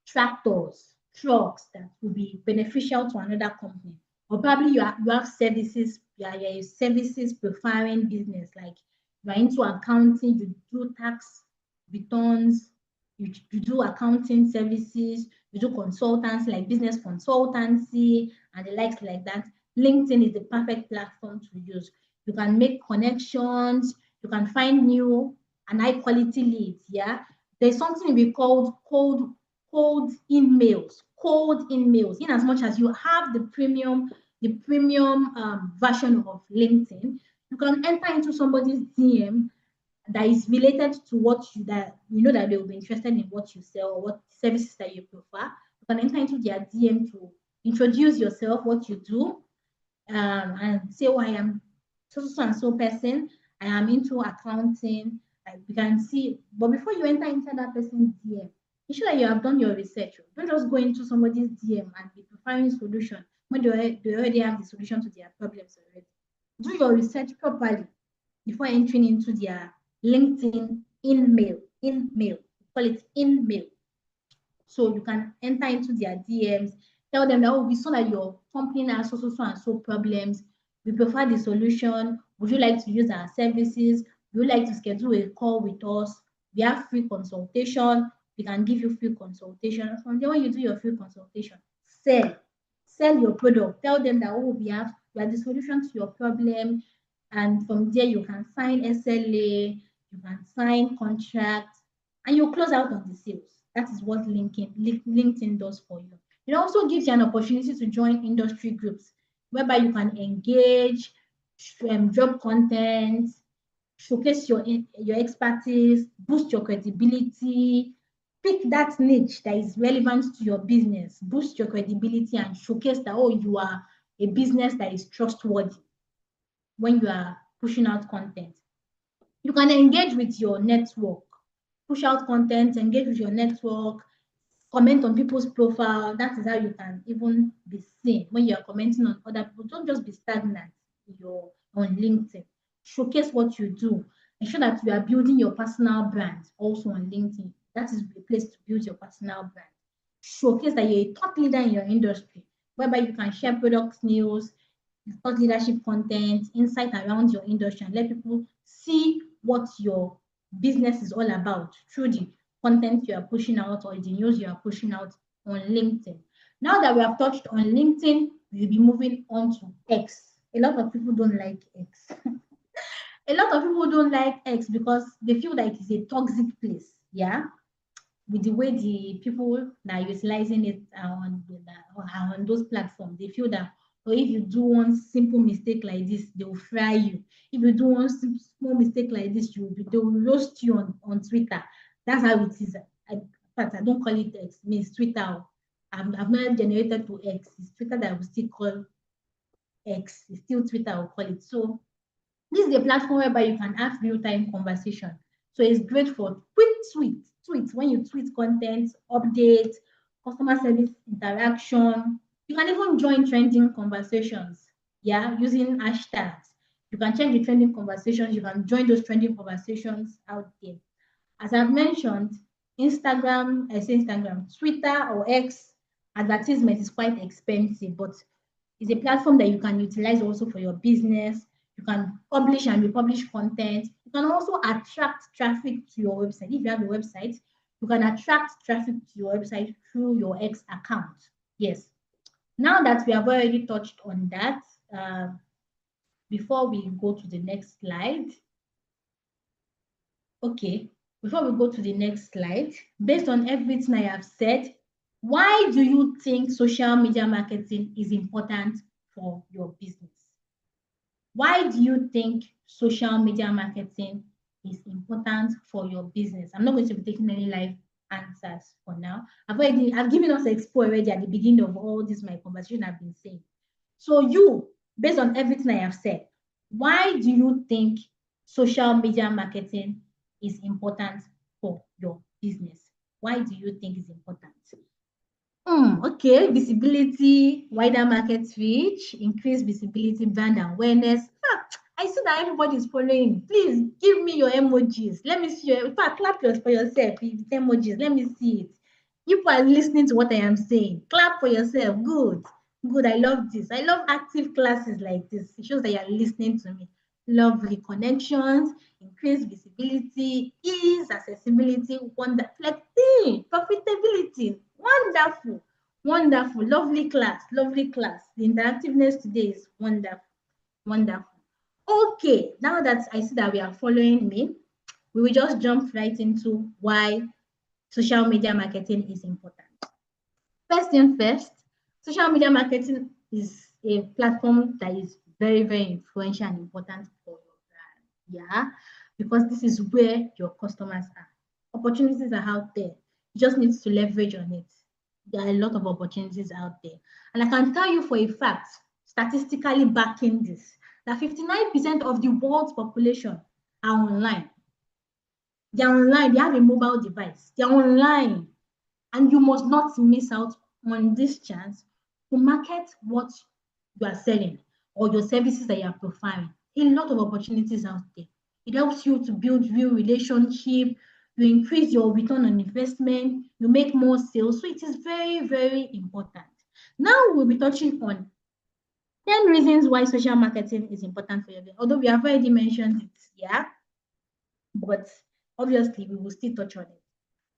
tractors, trucks that will be beneficial to another company, or probably you have services, you're a services preferring business, like you're into accounting, you do tax returns, you do accounting services, you do consultants like business consultancy and the likes like that. LinkedIn is the perfect platform to use. You can make connections, you can find new and high quality leads. Yeah, there's something we call cold emails. In as much as you have the premium version of LinkedIn, you can enter into somebody's DM that is related to what that they will be interested in what you sell or what services that you prefer. You can enter into their DM to introduce yourself, what you do, and say, oh, I am so and so person. I am into accounting. You can see, but before you enter into that person's DM, ensure that you have done your research. Don't just go into somebody's DM and be preferring solution when they already have the solution to their problems already. Do your research properly before entering into their LinkedIn email. Call it email. So you can enter into their DMs, tell them that, oh, we saw that your company has so and so problems. We prefer the solution. Would you like to use our services? Would you like to schedule a call with us? We have free consultation. We can give you free consultation. From there, when you do your free consultation, sell your product. Tell them that, oh, we are the solution to your problem. And from there, you can sign SLA, you can sign contracts, and you close out on the sales. That is what LinkedIn does for you. It also gives you an opportunity to join industry groups whereby you can engage, drop content, showcase your expertise, boost your credibility, pick that niche that is relevant to your business, boost your credibility, and showcase that, oh, you are a business that is trustworthy when you are pushing out content. You can engage with your network, push out content, engage with your network, comment on people's profile. That is how you can even be seen when you're commenting on other people. Don't just be stagnant on LinkedIn. Showcase what you do. Ensure that you are building your personal brand also on LinkedIn. That is a place to build your personal brand. Showcase that you're a thought leader in your industry, whereby you can share product news, thought leadership content, insight around your industry, and let people see what your business is all about through the content you are pushing out or the news you are pushing out on LinkedIn. Now that we have touched on LinkedIn, we'll be moving on to X. A lot of people don't like X. A lot of people don't like X because they feel like it's a toxic place. Yeah. with the way the people that are utilizing it are on those platforms. They feel that, or if you do one simple mistake like this, they will fry you. If you do one small mistake like this, they will roast you on Twitter. That's how it is. But I don't call it X, it means Twitter. I've not generated to X. It's Twitter that I will still call X. It's still Twitter, I will call it. So this is a platform whereby you can have real-time conversation. So it's great for quick tweets. When you tweet content, updates, customer service interaction. You can even join trending conversations, yeah, using hashtags. You can check the trending conversations. You can join those trending conversations out there. As I've mentioned, Twitter or X advertisement is quite expensive, but it's a platform that you can utilize also for your business. You can publish and republish content. You can also attract traffic to your website. If you have a website, you can attract traffic to your website through your X account. Yes. Now that we have already touched on that, before we go to the next slide. Okay, before we go to the next slide, based on everything I have said, why do you think social media marketing is important for your business? Why do you think social media marketing is important for your business? I'm not going to be taking any live answers for now. I've given us expo already at the beginning of all this my conversation I've been saying. So you, based on everything I have said, why do you think social media marketing is important for your business? Why do you think it's important? Okay, visibility, wider market reach, increased visibility, brand awareness. I see that everybody is following. Please give me your emojis. Let me see your, clap for yourself. With emojis, let me see it. You are listening to what I am saying. Clap for yourself. Good. Good. I love this. I love active classes like this. It shows that you are listening to me. Lovely connections, increased visibility, ease, accessibility, profitability. Wonderful. Wonderful. Lovely class. Lovely class. The interactiveness today is wonderful. Wonderful. Okay, now that I see that we are following me, we will just jump right into why social media marketing is important. First thing first, social media marketing is a platform that is very, very influential and important for your brand. Yeah, because this is where your customers are. Opportunities are out there. You just need to leverage on it. There are a lot of opportunities out there. And I can tell you for a fact, statistically backing this, that 59% of the world's population are online. They're online, they have a mobile device, they're online. And you must not miss out on this chance to market what you are selling or your services that you are providing. A lot of opportunities out there. It helps you to build real relationship, you increase your return on investment, you make more sales. So it is very, very important. Now we'll be touching on 10 reasons why social marketing is important for your business. Although we have already mentioned it, yeah, but obviously we will still touch on it.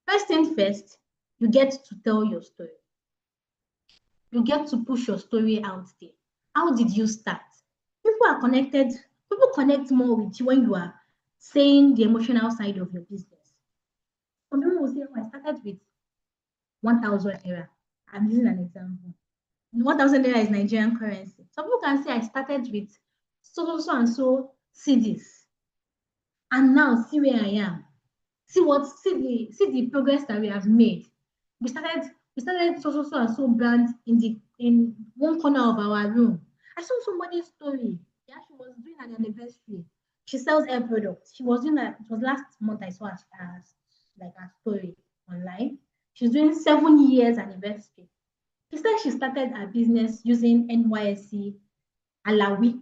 First thing first, you get to tell your story. You get to push your story out there. How did you start? People are connected. People connect more with you when you are saying the emotional side of your business. Some people will say, oh, I started with 1,000 naira. I'm using an example. 1,000 naira is Nigerian currency. Some people can say I started with so and so CDs. And now see where I am. See the progress that we have made. We started so and so brand in one corner of our room. I saw somebody's story. Yeah, she was doing an anniversary. She sells hair products. She was doing it was last month I saw like a story online. She's doing 7 years anniversary. She said she started her business using NYSC Alawi.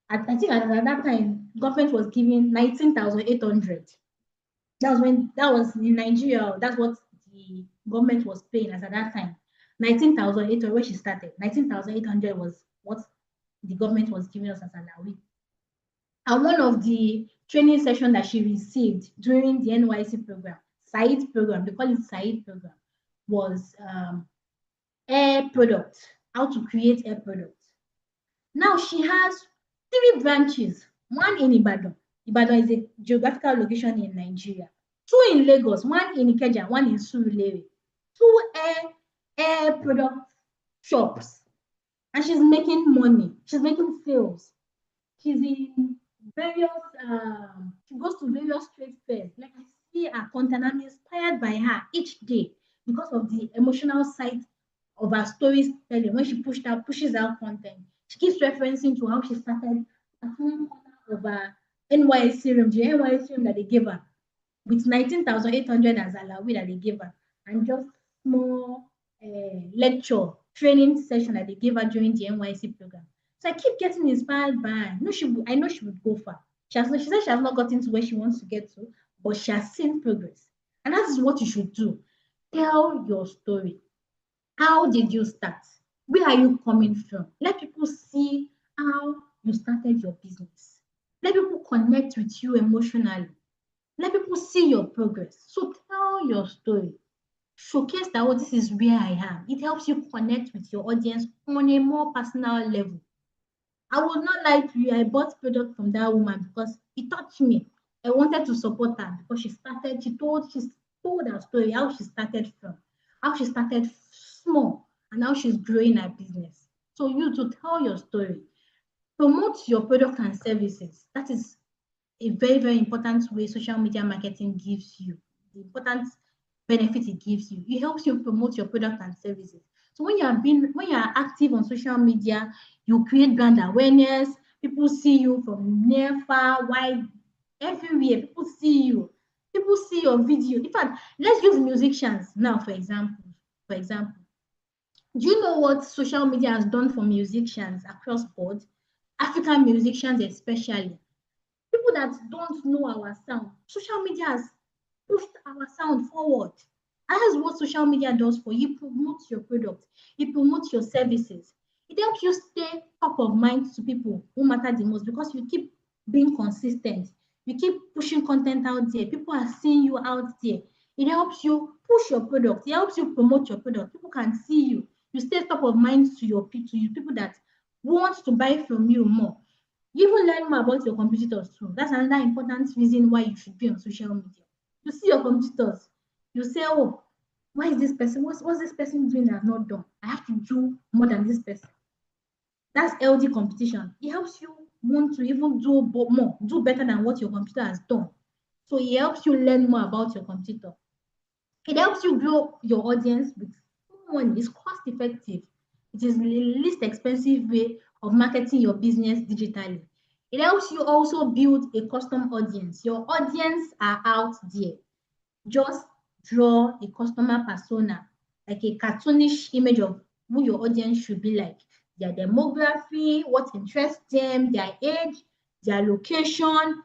I think at that time, government was giving 19,800. That was in Nigeria. That's what the government was paying as at that time. 19,800 when she started. 19,800 was what the government was giving us as an Alawi. And one of the training sessions that she received during the NYC program, SAID program, they call it SAID program, was hair products, how to create hair products. Now she has 3 branches, one in Ibadan. Ibadan is a geographical location in Nigeria. 2 in Lagos, 1 in Ikeja, 1 in Surulere. 2 air product shops. And she's making money. She's making sales. She's in various, she goes to various trade fairs. Like I see her content, I'm inspired by her each day because of the emotional side of her storytelling. When she pushes out content, she keeps referencing to how she started at one corner of her NYSC room, the NYSC room that they gave her, with 19,800 as alawi that they gave her, and just small lecture training session that they gave her during the NYC program. So I keep getting inspired by her. I know she would go far. She said she has not gotten to where she wants to get to, but she has seen progress. And that is what you should do. Tell your story. How did you start? Where are you coming from? Let people see how you started your business. Let people connect with you emotionally. Let people see your progress. So tell your story. Showcase that, oh, this is where I am. It helps you connect with your audience on a more personal level. I would not lie to you. I bought product from that woman because it touched me. I wanted to support her because she told her story, how she started from, how she started small and how she's growing her business. So you to tell your story, promote your product and services. That is a very, very important way social media marketing gives you, the important benefit it gives you. It helps you promote your product and services. So when you are active on social media, you create brand awareness. People see you from near, far, wide, everywhere. People see you. People see your video. In fact, let's use musicians now, for example. Do you know what social media has done for musicians across board? African musicians especially. People that don't know our sound, social media has pushed our sound forward. And that's what social media does for you. It promotes your product, it promotes your services. It helps you stay top of mind to people who matter the most because you keep being consistent. You keep pushing content out there. People are seeing you out there. It helps you push your product. It helps you promote your product. People can see you. You stay top of mind to your people that want to buy from you more. You even learn more about your competitors too. That's another important reason why you should be on social media. You see your competitors, you say, oh, why is this person? What's this person doing that I've not done? I have to do more than this person. That's healthy competition. It helps you want to even do more, do better than what your competitor has done. So it helps you learn more about your competitor. It helps you grow your audience with money. It's cost effective. It is the least expensive way of marketing your business digitally. It helps you also build a custom audience. Your audience are out there. Just draw a customer persona, like a cartoonish image of who your audience should be like. Their demography, what interests them, their age, their location.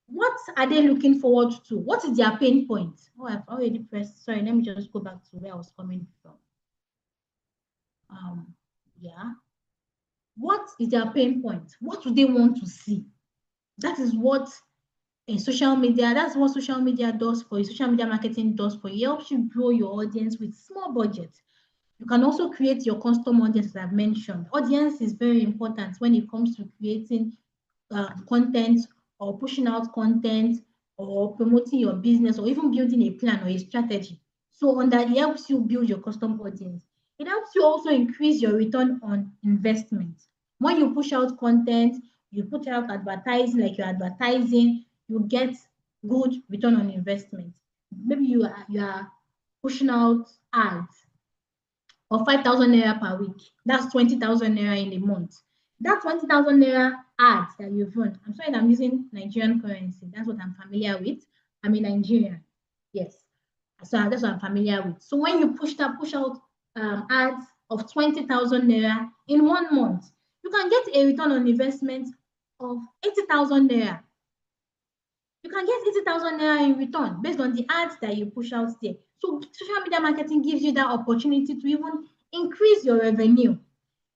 What are they looking forward to? What is their pain point? Oh, I've already pressed. Sorry, let me just go back to where I was coming from. Yeah. What is their pain point? What do they want to see? That is what social media does for you. Social media marketing does for you. It helps you grow your audience with small budget. You can also create your custom audience, as I've mentioned. Audience is very important when it comes to creating content or pushing out content or promoting your business or even building a plan or a strategy. So on that, it helps you build your custom audience. It helps you also increase your return on investment. When you push out content, you put out advertising, like you're advertising, you get good return on investment. Maybe you are pushing out ads of 5,000 naira per week. That's 20,000 naira in a month. That 20,000 naira ads that you've run, I'm sorry, I'm using Nigerian currency. That's what I'm familiar with. I'm in Nigeria. Yes. So that's what I'm familiar with. So when you push out ads of 20,000 naira in 1 month, you can get a return on investment of 80,000 naira. You can get 80,000 naira in return based on the ads that you push out there. So social media marketing gives you that opportunity to even increase your revenue.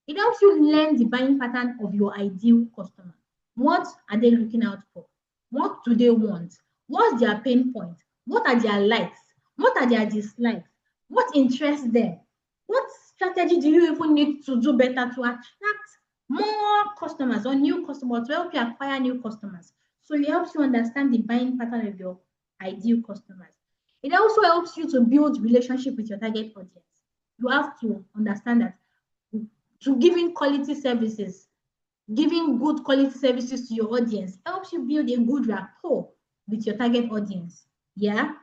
It helps you learn the buying pattern of your ideal customer. What are they looking out for? What do they want? What's their pain point? What are their likes? What are their dislikes? What interests them? What strategy do you even need to do better to attract more customers or new customers, to help you acquire new customers? So it helps you understand the buying pattern of your ideal customers. It also helps you to build relationship with your target audience. You have to understand that to giving quality services, giving good quality services to your audience helps you build a good rapport with your target audience. Yeah,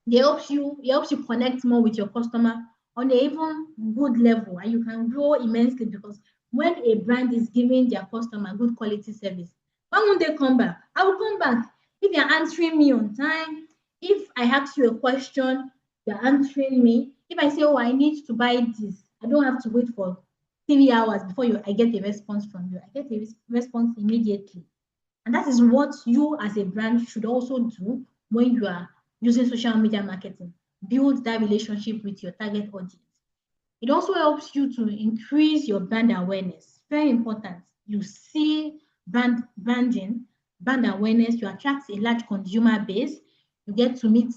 it helps you connect more with your customer on an even good level, and you can grow immensely because when a brand is giving their customer good quality service, why won't they come back? I will come back if you're answering me on time. If I ask you a question, you're answering me. If I say, oh, I need to buy this, I don't have to wait for 3 hours before I get a response from you. I get a response immediately. And that is what you as a brand should also do when you are using social media marketing. Build that relationship with your target audience. It also helps you to increase your brand awareness. Very important. You see brand awareness, you attract a large consumer base, you get to meet,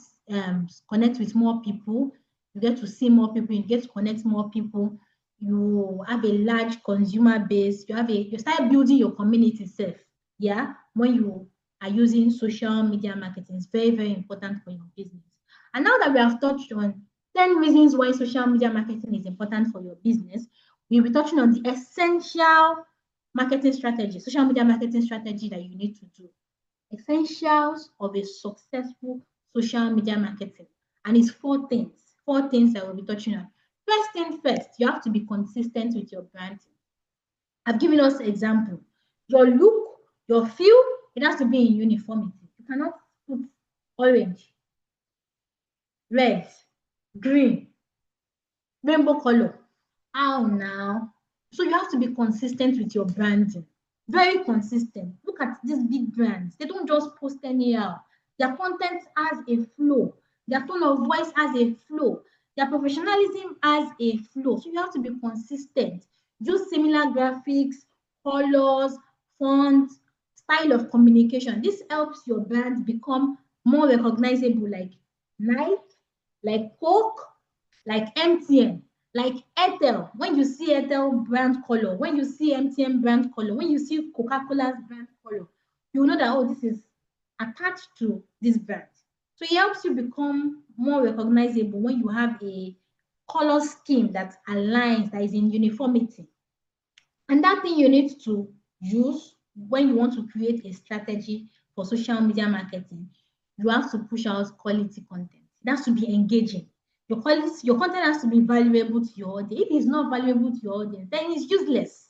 connect with more people, you get to see more people, you get to connect more people, you have a large consumer base, you start building your community itself. Yeah, when you are using social media marketing, it's very, very important for your business. And now that we have touched on 10 reasons why social media marketing is important for your business, we'll be touching on the essential marketing strategy, social media marketing strategy that you need to do. Essentials of a successful social media marketing. And it's four things that we'll be touching on. First thing first, you have to be consistent with your branding. I've given us example. Your look, your feel, it has to be in uniformity. You cannot put orange, red, green, rainbow color. How now? So you have to be consistent with your branding. Very consistent. Look at these big brands. They don't just post anyhow. Their content has a flow. Their tone of voice has a flow. Their professionalism has a flow. So you have to be consistent. Use similar graphics, colors, fonts, style of communication. This helps your brand become more recognizable, like Nike, like Coke, like MTN, like Airtel. When you see Airtel brand color, when you see MTN brand color, when you see Coca-Cola's brand color, you know that, oh, this is attached to this brand. So it helps you become more recognizable when you have a color scheme that aligns, that is in uniformity. And that thing you need to use when you want to create a strategy for social media marketing, you have to push out quality content. It has to be engaging. Your content has to be valuable to your audience. If it's not valuable to your audience, then it's useless.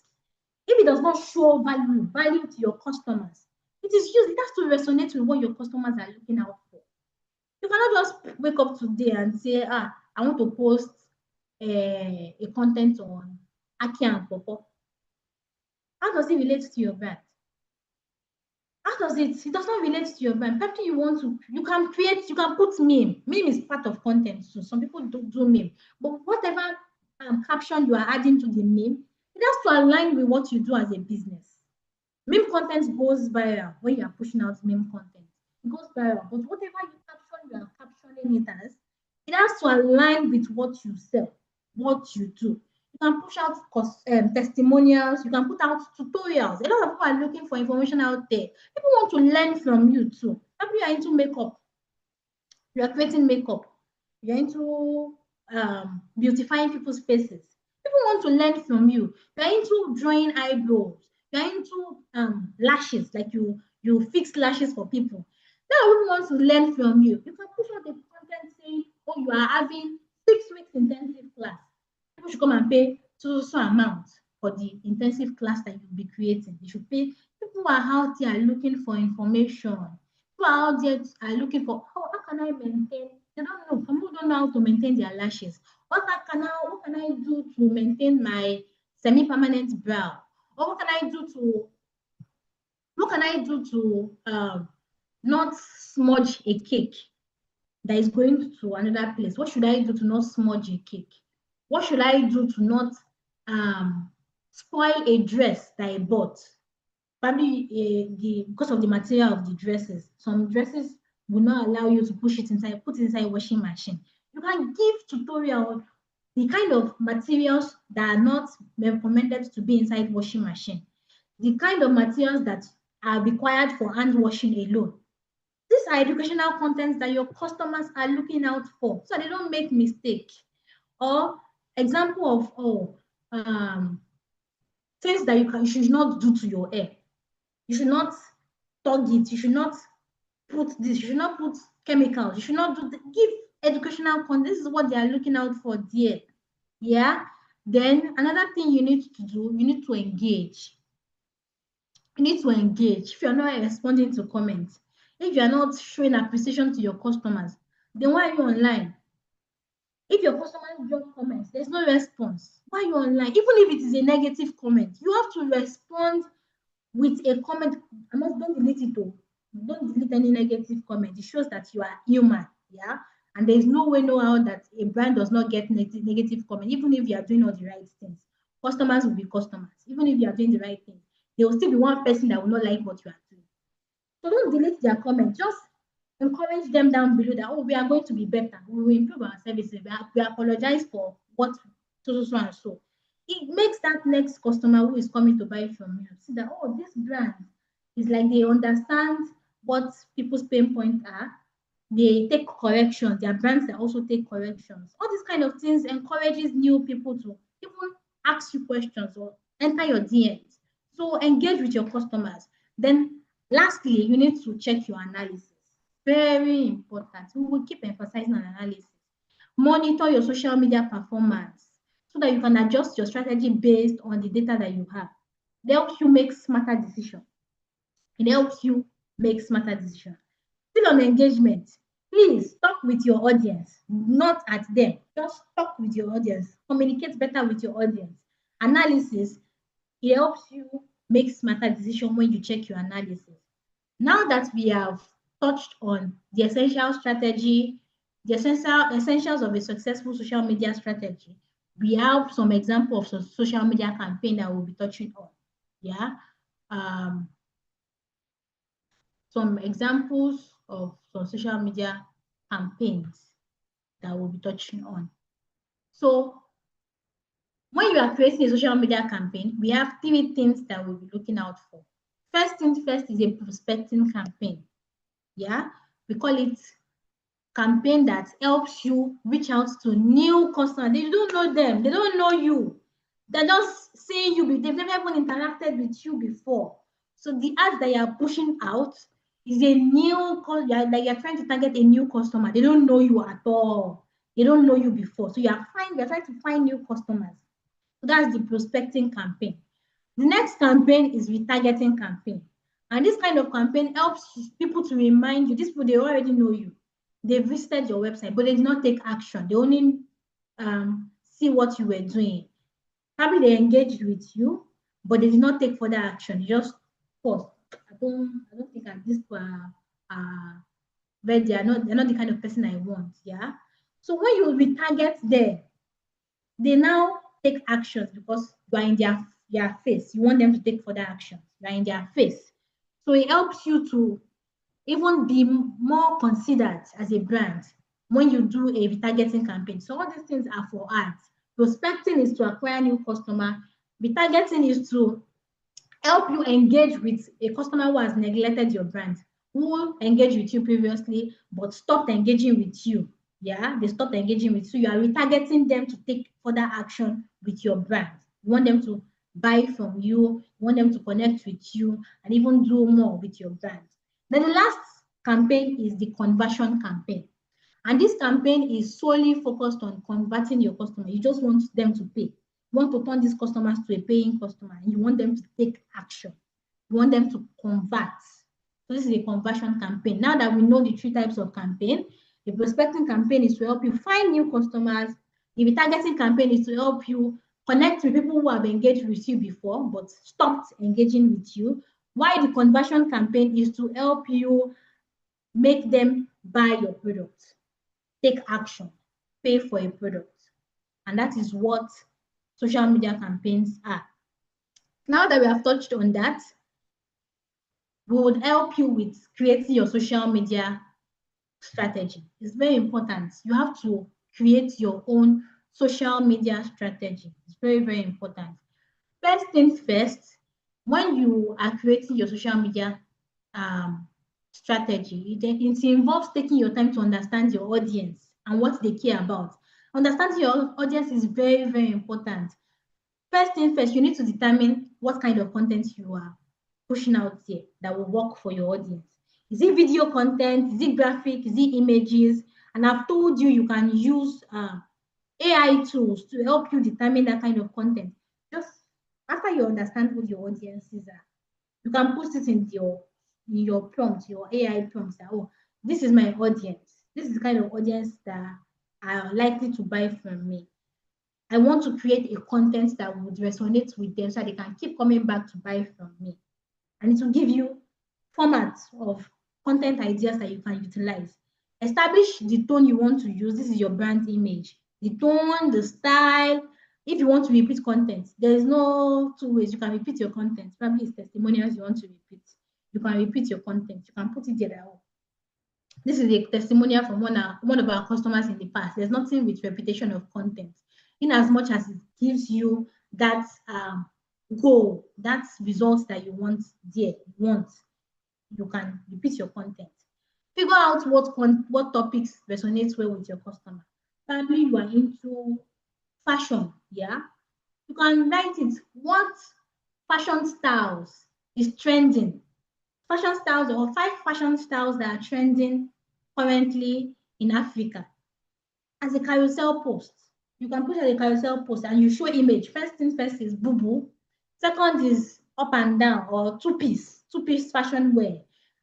If it does not show value to your customers, it is useless. It has to resonate with what your customers are looking out for. You cannot just wake up today and say, I want to post a content on Aki and Popo. How does it relate to your brand? How does it? It does not relate to your brand. Probably you can put meme. Meme is part of content too. Some people do meme. But whatever caption you are adding to the meme, it has to align with what you do as a business. Meme content goes viral when you are pushing out meme content. It goes viral. But whatever you are captioning it as, it has to align with what you sell, what you do. You can push out testimonials, you can put out tutorials. A lot of people are looking for information out there. People want to learn from you too. Maybe you are into makeup, you are creating makeup, you're into beautifying people's faces. People want to learn from you. You're into drawing eyebrows, you're into lashes, like you fix lashes for people. Now people want to learn from you. You can push out the content saying, oh, you are having 6 weeks intensive class. People should come and pay so amount for the intensive class that you'll be creating. You should pay. People are out there looking for information. People are out there are looking for, how can I maintain? They don't know. Some people don't know how to maintain their lashes. What can I do to maintain my semi-permanent brow? Or what can I do to not smudge a cake that is going to another place? What should I do to not smudge a cake? What should I do to not spoil a dress that I bought? Probably because of the material of the dresses. Some dresses will not allow you to put it inside a washing machine. You can give tutorial the kind of materials that are not recommended to be inside washing machine, the kind of materials that are required for hand washing alone. These are educational contents that your customers are looking out for, so they don't make mistake. Or example of things that you should not do to your hair. You should not tug it. You should not put this. You should not put chemicals. You should not give educational content. This is what they are looking out for there. Yeah. Then another thing you need to do, you need to engage. You need to engage. If you're not responding to comments, if you're not showing appreciation to your customers, then why are you online? If your customers drop comments, there's no response. Why are you online? Even if it is a negative comment, you have to respond with a comment. Don't delete it though. Don't delete any negative comment. It shows that you are human. Yeah. And there's no way, no how that a brand does not get negative comment, even if you are doing all the right things. Customers will be customers. Even if you are doing the right things, there will still be one person that will not like what you are doing. So don't delete their comment. Just encourage them down below that, oh, we are going to be better. We will improve our services. We apologize for what so and so. It makes that next customer who is coming to buy from you see that, oh, this brand is like they understand what people's pain points are. They take corrections. Their brands that also take corrections. All these kind of things encourages new people to even ask you questions or enter your DMs. So engage with your customers. Then lastly, you need to check your analysis. Very important. We will keep emphasizing on analysis. Monitor your social media performance so that you can adjust your strategy based on the data that you have. It helps you make smarter decisions. It helps you make smarter decisions. Still on engagement, please talk with your audience, not at them. Just talk with your audience. Communicate better with your audience. Analysis, it helps you make smarter decisions when you check your analysis. Now that we have touched on the essential strategy, the essentials of a successful social media strategy, we have some examples of social media campaign that we'll be touching on. Yeah. Some examples of some social media campaigns that we'll be touching on. So when you are creating a social media campaign, we have 3 things that we'll be looking out for. First things first is a prospecting campaign. Yeah, we call it campaign that helps you reach out to new customers. They don't know them, they don't know you. They're just seeing you, they've never even interacted with you before. So the ads that you're pushing out is a new, like you're trying to target a new customer. They don't know you at all. They don't know you before. So you're trying to find new customers. So that's the prospecting campaign. The next campaign is retargeting campaign. And this kind of campaign helps people to remind you, these people, they already know you. They visited your website, but they did not take action. They only see what you were doing. Probably they engaged with you, but they did not take further action. They just pause. I don't think at this where they're not the kind of person I want. Yeah. So when you retarget them, they now take actions because you are in their face. You want them to take further actions. You are in their face. So it helps you to even be more considered as a brand when you do a retargeting campaign. So all these things are for ads. Prospecting is to acquire new customer. Retargeting is to help you engage with a customer who has neglected your brand, who engaged with you previously but stopped engaging with you. Yeah, they stopped engaging with you. You are retargeting them to take further action with your brand. You want them to buy from you, you want them to connect with you, and even do more with your brand. Then the last campaign is the conversion campaign. And this campaign is solely focused on converting your customer. You just want them to pay. You want to turn these customers to a paying customer, and you want them to take action. You want them to convert. So this is a conversion campaign. Now that we know the 3 types of campaign, the prospecting campaign is to help you find new customers. The retargeting campaign is to help you connect with people who have engaged with you before but stopped engaging with you. While the conversion campaign is to help you make them buy your product, take action, pay for a product. And that is what social media campaigns are. Now that we have touched on that, we would help you with creating your social media strategy. It's very important. You have to create your own social media strategy. It's very, very important. First things first, when you are creating your social media strategy. It involves taking your time to understand your audience and what they care about. Understanding your audience is very, very important. First thing first, you need to determine what kind of content you are pushing out there that will work for your audience. Is it video content? Is it graphic? Is it images? And I've told you, you can use AI tools to help you determine that kind of content. Just after you understand who your audiences are, you can put it in your prompt, your AI prompts that, oh, this is my audience. This is the kind of audience that are likely to buy from me. I want to create a content that would resonate with them so they can keep coming back to buy from me. And it will give you formats of content ideas that you can utilize. Establish the tone you want to use. This is your brand image. The tone, the style. If you want to repeat content, there is no two ways. You can repeat your content. Probably it's testimonials you want to repeat. You can repeat your content. You can put it there. This is a testimonial from one of our customers in the past. There's nothing with repetition of content, in as much as it gives you that goal, that results that you want there. You can repeat your content. Figure out what topics resonate well with your customer. Probably you are into fashion, yeah? You can write it. What fashion styles is trending? Fashion styles or 5 fashion styles that are trending currently in Africa. As a carousel post, you can put as a carousel post and you show image. First thing first is boo-boo. Second is up and down or two-piece fashion wear.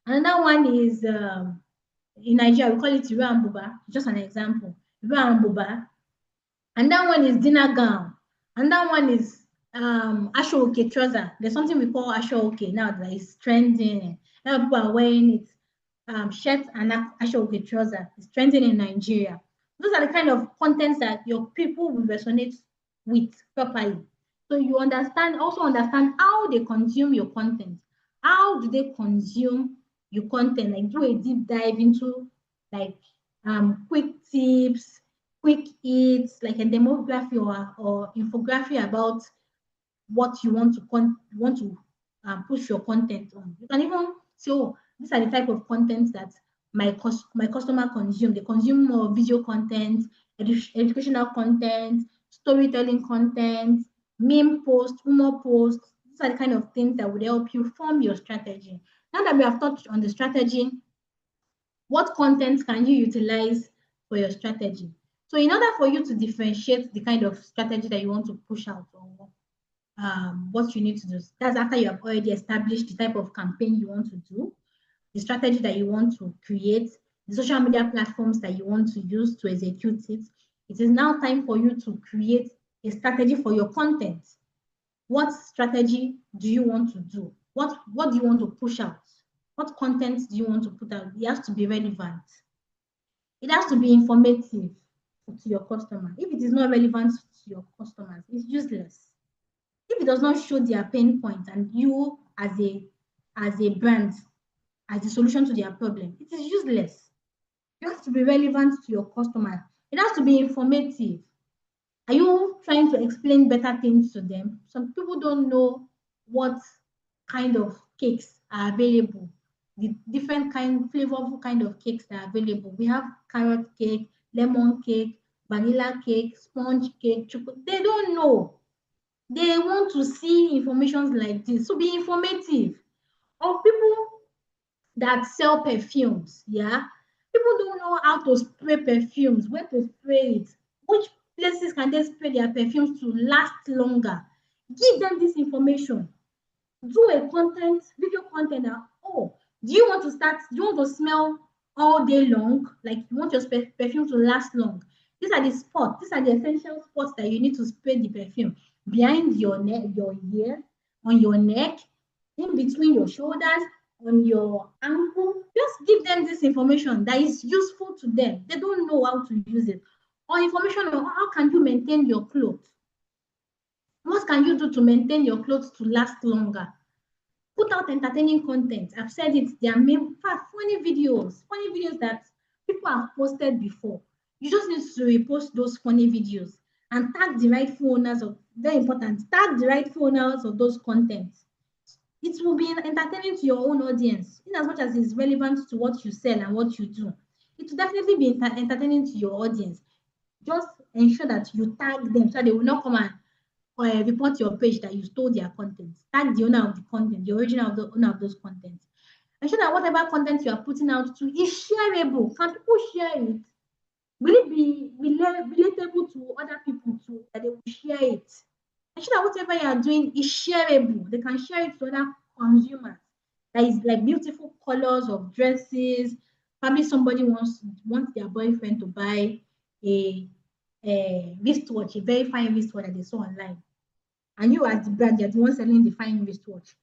Another one is in Nigeria, we call it Iro and Buba, just an example. Iro and Buba. And that one is dinner gown. And that one is Asho-oke trouser. There's something we call Asho-oke now that is trending. A lot of people are wearing it. Shirt and Asho-oke trouser is trending in Nigeria. Those are the kind of contents that your people will resonate with properly. So you also understand how they consume your content. How do they consume your content? Like do a deep dive into like quick tips, quick hits, like a demography or infography about what you want to push your content on. You can even say, oh, these are the type of content that my customer consume. They consume more video content, educational content, storytelling content, meme posts, humor posts. These are the kind of things that would help you form your strategy. Now that we have touched on the strategy, what content can you utilize for your strategy? So in order for you to differentiate the kind of strategy that you want to push out or what you need to do, that's after you have already established the type of campaign you want to do, the strategy that you want to create, the social media platforms that you want to use to execute it. It is now time for you to create a strategy for your content. What strategy do you want to do? What do you want to push out? What content do you want to put out? It has to be relevant. It has to be informative to your customer. If it is not relevant to your customers, it's useless. If it does not show their pain point and you as a brand, as the solution to their problem, it is useless. It has to be relevant to your customer. It has to be informative. Are you trying to explain better things to them? Some people don't know what kind of cakes are available, the different flavorful kind of cakes that are available. We have carrot cake, lemon cake, vanilla cake, sponge cake, chocolate. They don't know. They want to see information like this. So be informative. Or people that sell perfumes, yeah? People don't know how to spray perfumes, where to spray it, which places can they spray their perfumes to last longer. Give them this information. Do a video content that, oh, do you want to smell all day long? Like you want your perfume to last long. These are the essential spots that you need to spray the perfume. Behind your neck, your ear, on your neck, in between your shoulders, on your ankle. Just give them this information that is useful to them. They don't know how to use it. Or information on how can you maintain your clothes. What can you do to maintain your clothes to last longer? Put out entertaining content. I've said it, there are funny videos that people have posted before. You just need to repost those funny videos and tag the rightful owners of, very important, tag the rightful owners of those contents. it will be entertaining to your own audience, in as much as it's relevant to what you sell and what you do. It will definitely be entertaining to your audience. Just ensure that you tag them so they will not come and report your page that you stole their content. Tag the owner of the content, the original of the owner of those contents. Ensure that whatever content you are putting out to is shareable. Can people share it? Will it be relatable to other people too, that they will share it? Ensure that whatever you are doing is shareable. They can share it to other consumers. That is like beautiful colors of dresses. Probably somebody wants their boyfriend to buy a wristwatch, a very fine wristwatch that they saw online. And you as the brand, you're the one selling the fine wristwatch.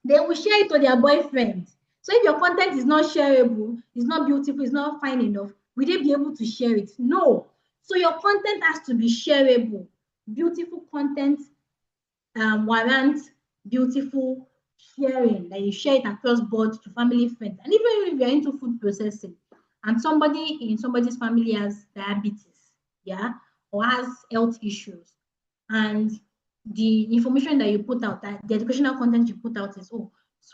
They will share it to their boyfriend. So if your content is not shareable, it's not beautiful, it's not fine enough, will they be able to share it? No. So your content has to be shareable. Beautiful content warrants beautiful sharing, that you share it across board to family, friends, and even if you're into food processing and somebody in somebody's family has diabetes, yeah, or has health issues, and the information that you put out, that the educational content you put out is, oh,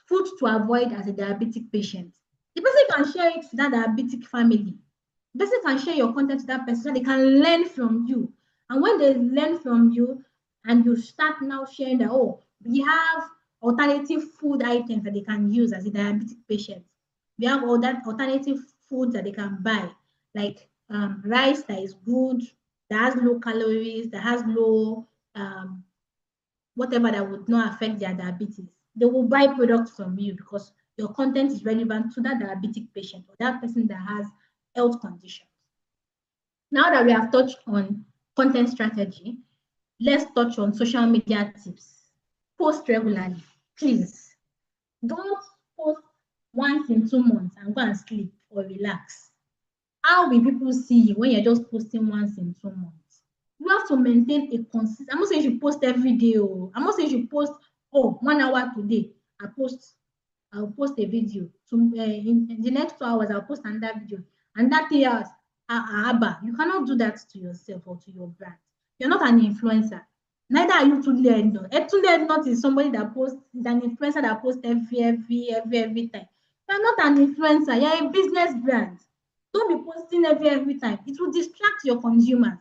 food to avoid as a diabetic patient. The person can share it to that diabetic family. The person can share your content to that person so they can learn from you. And when they learn from you and you start now sharing that, oh, we have alternative food items that they can use as a diabetic patient. We have all that alternative foods that they can buy, like rice that is good, that has low calories, that has low whatever that would not affect their diabetes. They will buy products from you because your content is relevant to that diabetic patient or that person that has health conditions. Now that we have touched on content strategy, let's touch on social media tips. Post regularly, please. Don't post once in 2 months and go and sleep or relax. How will people see you when you're just posting once in 2 months? You have to maintain a consistent. I'm not saying you should post every day. I'm not saying you should post, 1 hour today. I'll post a video. So in the next 2 hours, I'll post another video. And that 3 hours, you cannot do that to yourself or to your brand. You're not an influencer. Neither are you Tunde Ednut. Tunde Ednut is somebody that posts, is an influencer that posts every time. You're not an influencer. You're a business brand. Don't be posting every time. It will distract your consumers.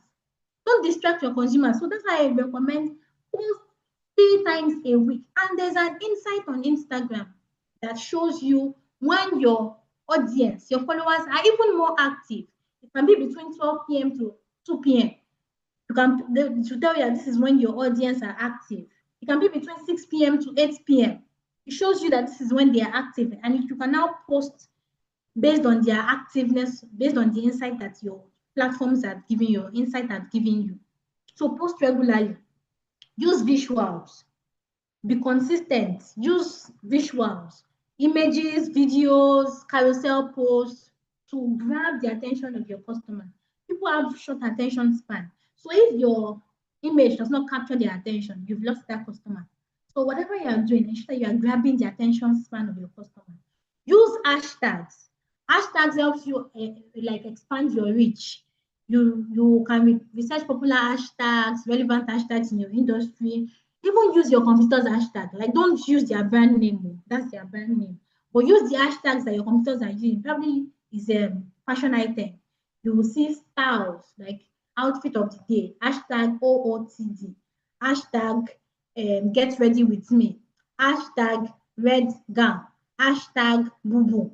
Don't distract your consumers. So that's why I recommend post 3 times a week. And there's an insight on Instagram that shows you when your audience, your followers are even more active. It can be between 12 p.m. to 2 p.m. They should tell you that this is when your audience are active. It can be between 6 p.m. to 8 p.m. It shows you that this is when they are active. And you can now post based on their activeness, based on the insight that your platforms are giving you, insight are giving you. So post regularly. Use visuals. Be consistent. Use visuals, images, videos, carousel posts to grab the attention of your customer. People have short attention span. So if your image does not capture their attention, you've lost that customer. So whatever you are doing, ensure that you are grabbing the attention span of your customer. Use hashtags. Hashtags helps you like expand your reach. You can research popular hashtags, relevant hashtags in your industry. Even use your competitors' hashtag. Like, don't use their brand name. That's their brand name. But use the hashtags that your competitors are using. Probably is a fashion item. You will see styles like outfit of the day, hashtag OOTD, hashtag get ready with me, hashtag red gown, hashtag boo boo.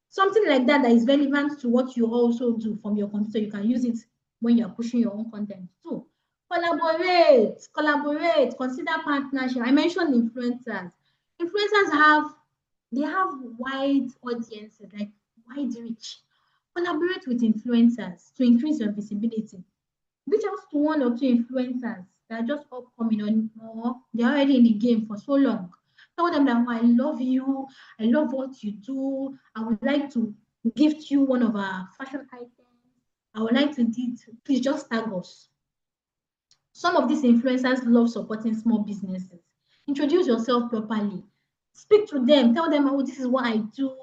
Something like that that is relevant to what you also do from your computer. You can use it when you're pushing your own content too. Collaborate, consider partnership. I mentioned influencers. Influencers have wide audiences, like wide reach. Collaborate with influencers to increase your visibility. Reach out to 1 or 2 influencers that are just upcoming or they're already in the game for so long. Tell them that, I love you, I love what you do. I would like to gift you one of our fashion items. I would like to please just tag us. Some of these influencers love supporting small businesses. Introduce yourself properly. Speak to them. Tell them, this is what I do.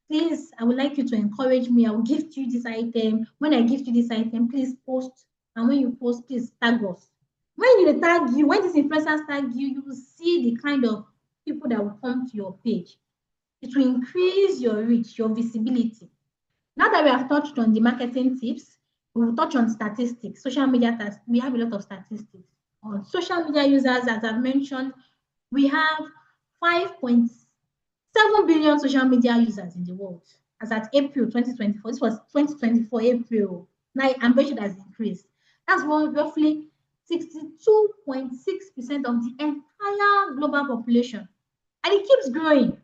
Please, I would like you to encourage me. I will gift you this item. When I gift you this item, please post. And when you post, please tag us. When these influencers tag you, you will see the kind of people that will come to your page. It will increase your reach, your visibility. Now that we have touched on the marketing tips, we will touch on statistics. Social media, we have a lot of statistics. On social media users, as I've mentioned, we have 5.7 billion social media users in the world. As at April 2024, this was 2024 April. Now I'm very sure that has increased. That's roughly 62.6% of the entire global population. And it keeps growing.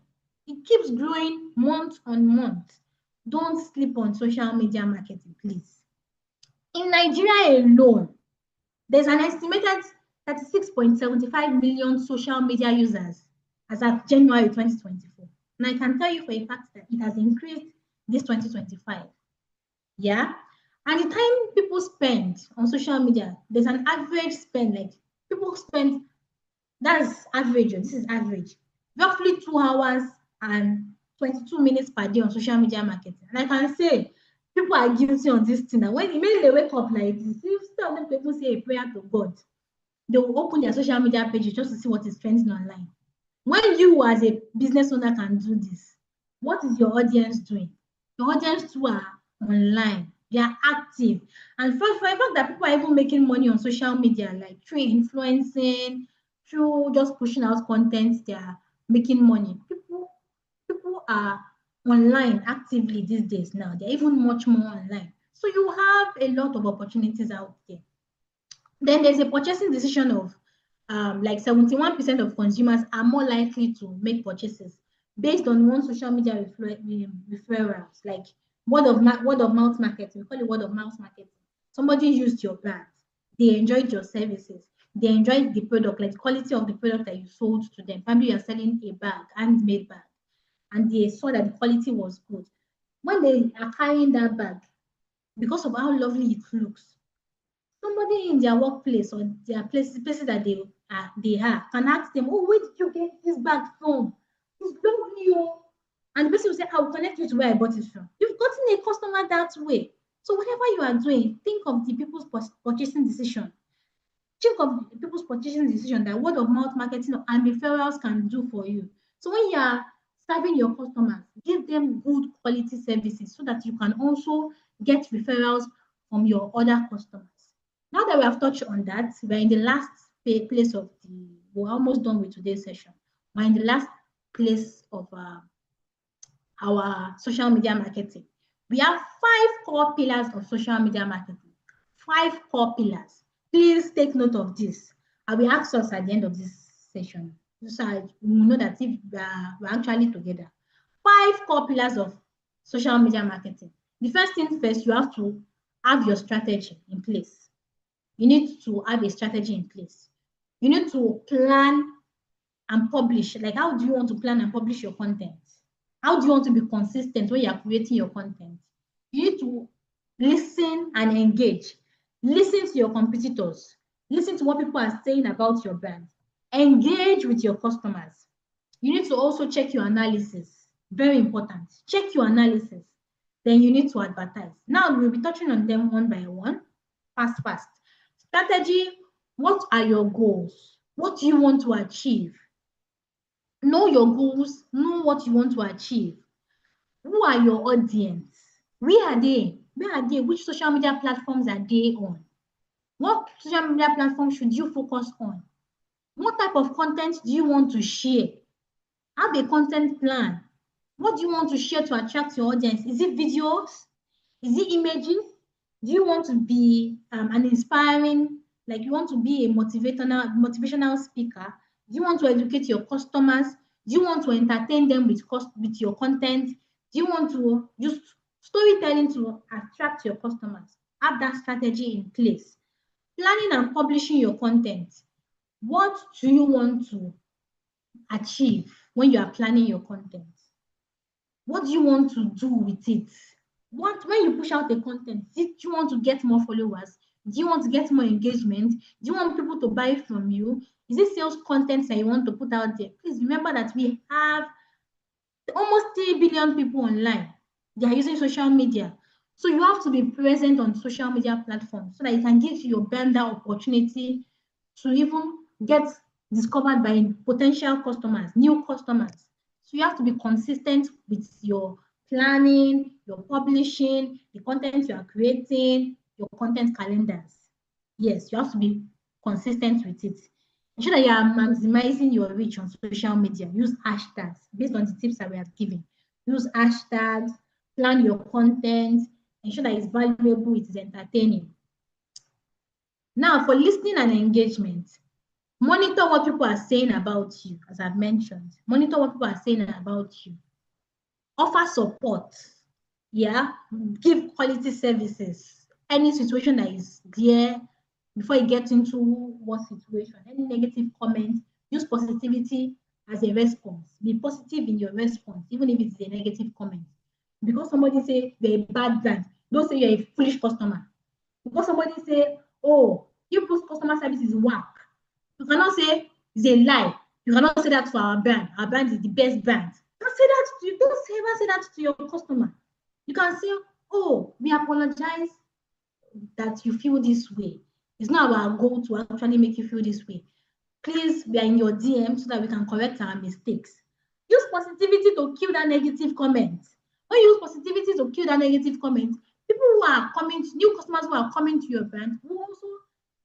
It keeps growing month on month. Don't sleep on social media marketing, please. In Nigeria alone, there's an estimated 36.75 million social media users as of January 2024. And I can tell you for a fact that it has increased this 2025. Yeah. And the time people spend on social media, there's an average spend, like people spend, that's average, this is average, roughly 2 hours and 22 minutes per day on social media marketing. And I can say people are guilty on this thing. And when immediately they wake up like this, instead of them people say a prayer to God, they will open their social media pages just to see what is trending online. When you as a business owner can do this, what is your audience doing? Your audience too are online. They are active. And for a fact that people are even making money on social media, like through influencing, through just pushing out content, they are making money. People are online actively these days now. They're even much more online. So you have a lot of opportunities out there. Then there's a purchasing decision of like 71% of consumers are more likely to make purchases based on one social media referrals, like word of mouth marketing. We call it word of mouth marketing. Somebody used your brand, they enjoyed your services, they enjoyed the product, like the quality of the product that you sold to them. Probably you're selling a bag, handmade bag, and they saw that the quality was good. When they are carrying that bag, because of how lovely it looks, somebody in their workplace or their places that they have can ask them, oh, where did you get this bag from? It's lovely, oh. And the person will say, I'll connect you to where I bought it from. You've gotten a customer that way. So whatever you are doing, think of the people's purchasing decision. Think of people's purchasing decision that word of mouth marketing and referrals can do for you. So when you are serving your customers, give them good quality services so that you can also get referrals from your other customers. Now that we have touched on that, we're in the last place of we're almost done with today's session. We're in the last place of our social media marketing. We have 5 core pillars of social media marketing. 5 core pillars. Please take note of this. I will ask us at the end of this session, so we know that if we're actually together. 5 core pillars of social media marketing. The first thing first, you have to have your strategy in place. You need to have a strategy in place. You need to plan and publish. Like, how do you want to plan and publish your content? How do you want to be consistent when you are creating your content? You need to listen and engage. Listen to your competitors. Listen to what people are saying about your brand. Engage with your customers. You need to also check your analysis. Very important. Check your analysis. Then you need to advertise. Now we'll be touching on them one by one. Fast. Strategy. What are your goals? What do you want to achieve? Know your goals. Know what you want to achieve. Who are your audience? Where are they? Which social media platforms are they on? What social media platform should you focus on? What type of content do you want to share? Have a content plan. What do you want to share to attract your audience? Is it videos? Is it images? Do you want to be an inspiring, like you want to be a motivational speaker? Do you want to educate your customers? Do you want to entertain them with your content? Do you want to use storytelling to attract your customers? Have that strategy in place. Planning and publishing your content. What do you want to achieve when you are planning your content? What do you want to do with it? When you push out the content, do you want to get more followers? Do you want to get more engagement? Do you want people to buy from you? Is it sales content that you want to put out there? Please remember that we have almost 3 billion people online. They are using social media. So you have to be present on social media platforms so that you can give your brand that opportunity to even get discovered by potential customers, new customers. So you have to be consistent with your planning, your publishing, the content you are creating, your content calendars. Yes, you have to be consistent with it. Ensure that you are maximizing your reach on social media. Use hashtags based on the tips that we have given. Use hashtags, plan your content, ensure that it's valuable, it is entertaining. Now, for listening and engagement, monitor what people are saying about you, as I've mentioned. Monitor what people are saying about you. Offer support. Yeah, give quality services. Any situation that is there, before you get into what situation, any negative comment, use positivity as a response. Be positive in your response, even if it's a negative comment. Because somebody say you're a bad brand, don't say you're a foolish customer. Because somebody say, oh, your customer service is whack, you cannot say it's a lie. You cannot say that for our brand. Our brand is the best brand. Don't say that to you. Don't ever say that to your customer. You can say, oh, we apologize that you feel this way. It's not our goal to actually make you feel this way. Please, we are in your DM so that we can correct our mistakes. Use positivity to kill that negative comment. When you use positivity to kill that negative comment, people who are coming, new customers who are coming to your brand will also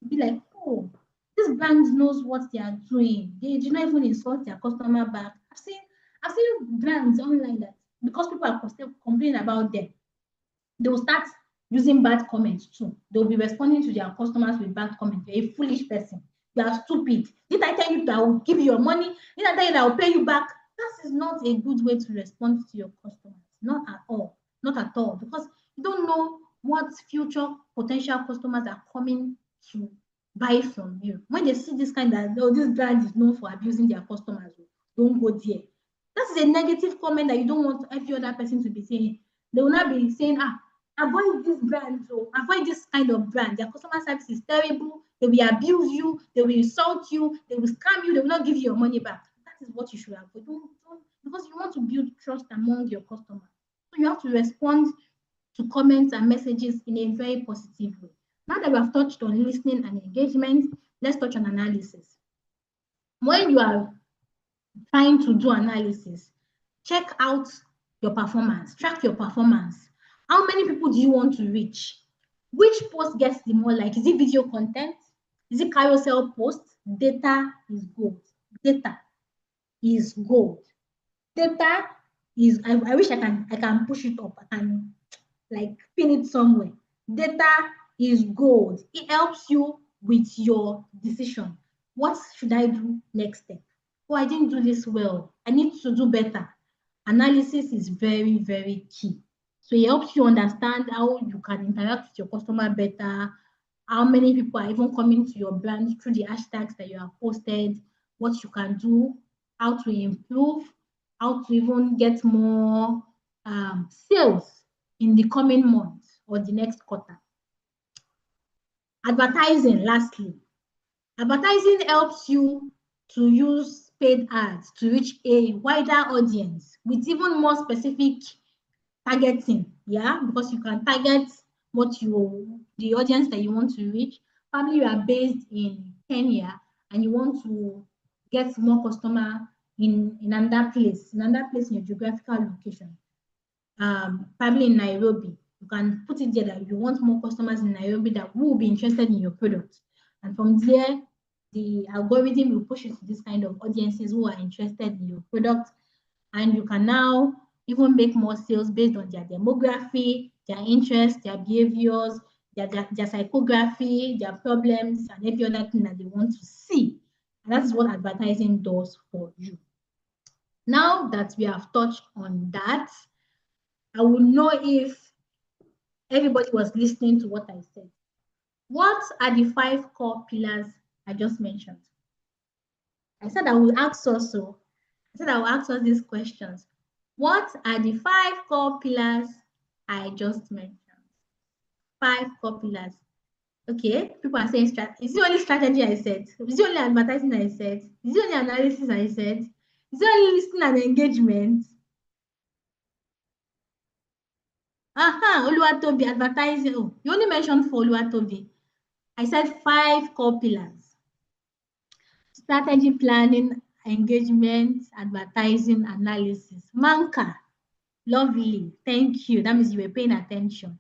be like, oh, this brand knows what they are doing. They do not even insult their customer back. I've seen brands online that because people are complaining about them, they will start using bad comments too. They'll be responding to their customers with bad comments. You're a foolish person. You are stupid. Did I tell you that I will give you your money? Did I tell you that I will pay you back? That is not a good way to respond to your customers. Not at all. Not at all. Because you don't know what future potential customers are coming to buy from you. When they see this kind of, oh, this brand is known for abusing their customers, don't go there. That is a negative comment that you don't want every other person to be saying. They will not be saying, avoid this brand, so avoid this kind of brand. Their customer service is terrible. They will abuse you. They will insult you. They will scam you. They will not give you your money back. That is what you should avoid. Don't, because you want to build trust among your customers. So you have to respond to comments and messages in a very positive way. Now that we have touched on listening and engagement, let's touch on analysis. When you are trying to do analysis, check out your performance, track your performance. How many people do you want to reach? Which post gets the more like? Is it video content? Is it carousel post? Data is gold. Data is gold. Data is, I wish I can push it up. I can like pin it somewhere. Data is gold. It helps you with your decision. What should I do next step? Oh, I didn't do this well. I need to do better. Analysis is very, very key. So it helps you understand how you can interact with your customer better, how many people are even coming to your brand through the hashtags that you have posted, what you can do, how to improve, how to even get more sales in the coming months or the next quarter. Advertising, lastly. Advertising helps you to use paid ads to reach a wider audience with even more specific targeting, yeah, because you can target the audience that you want to reach. Probably you are based in Kenya and you want to get more customer in another place in your geographical location. Probably in Nairobi, you can put it there that you want more customers in Nairobi that will be interested in your product. And from there, the algorithm will push you to this kind of audiences who are interested in your product. And you can now even make more sales based on their demography, their interests, their behaviors, their psychography, their problems, and every other thing that they want to see. And that is what advertising does for you. Now that we have touched on that, I will know if everybody was listening to what I said. What are the 5 core pillars I just mentioned? I said I will ask us these questions. What are the 5 core pillars I just mentioned? 5 core pillars. Okay, people are saying, is it only strategy I said? Is it only advertising I said? Is it only analysis I said? Is it only listening and engagement? Oluwatobi, advertising. Oh, you only mentioned 4, Oluwatobi. I said 5 core pillars. strategy planning, engagement, advertising, analysis. Manka, lovely. Thank you. That means you were paying attention.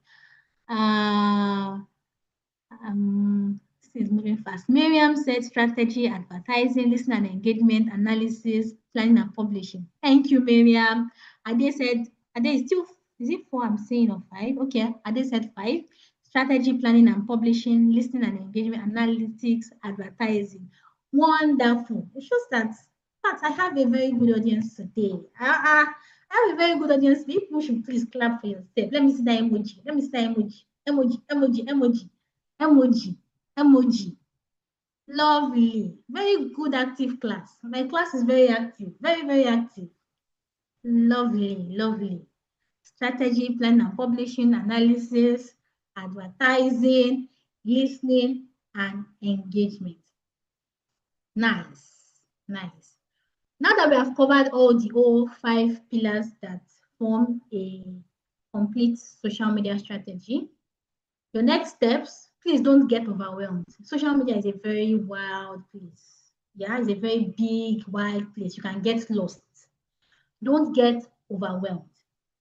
This is moving fast. Miriam said strategy, advertising, listening and engagement, analysis, planning and publishing. Thank you, Miriam. Ade said, Ade is still, is it 4 I'm saying or 5? Okay, Ade said 5. Strategy, planning and publishing, listening and engagement, analytics, advertising. Wonderful. It shows that, I have a very good audience today. I have a very good audience. People should please clap for yourself. Let me see that emoji. Let me see that emoji. Emoji. Lovely. Very good active class. My class is very active. Very active. Lovely. Strategy, plan and publishing, analysis, advertising, listening, and engagement. Nice. Now that we have covered all 5 pillars that form a complete social media strategy, your next steps, please don't get overwhelmed. Social media is a very wild place. Yeah, it's a very big, wild place. You can get lost. Don't get overwhelmed.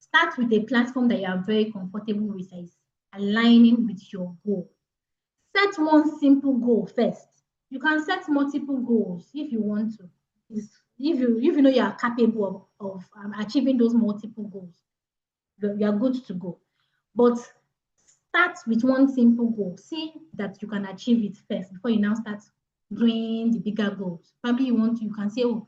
Start with a platform that you are very comfortable with, that is aligning with your goal. Set one simple goal first. You can set multiple goals if you want to. If you know you are capable of achieving those multiple goals, you are good to go. But start with one simple goal. See that you can achieve it first before you now start doing the bigger goals. Probably you can say, oh,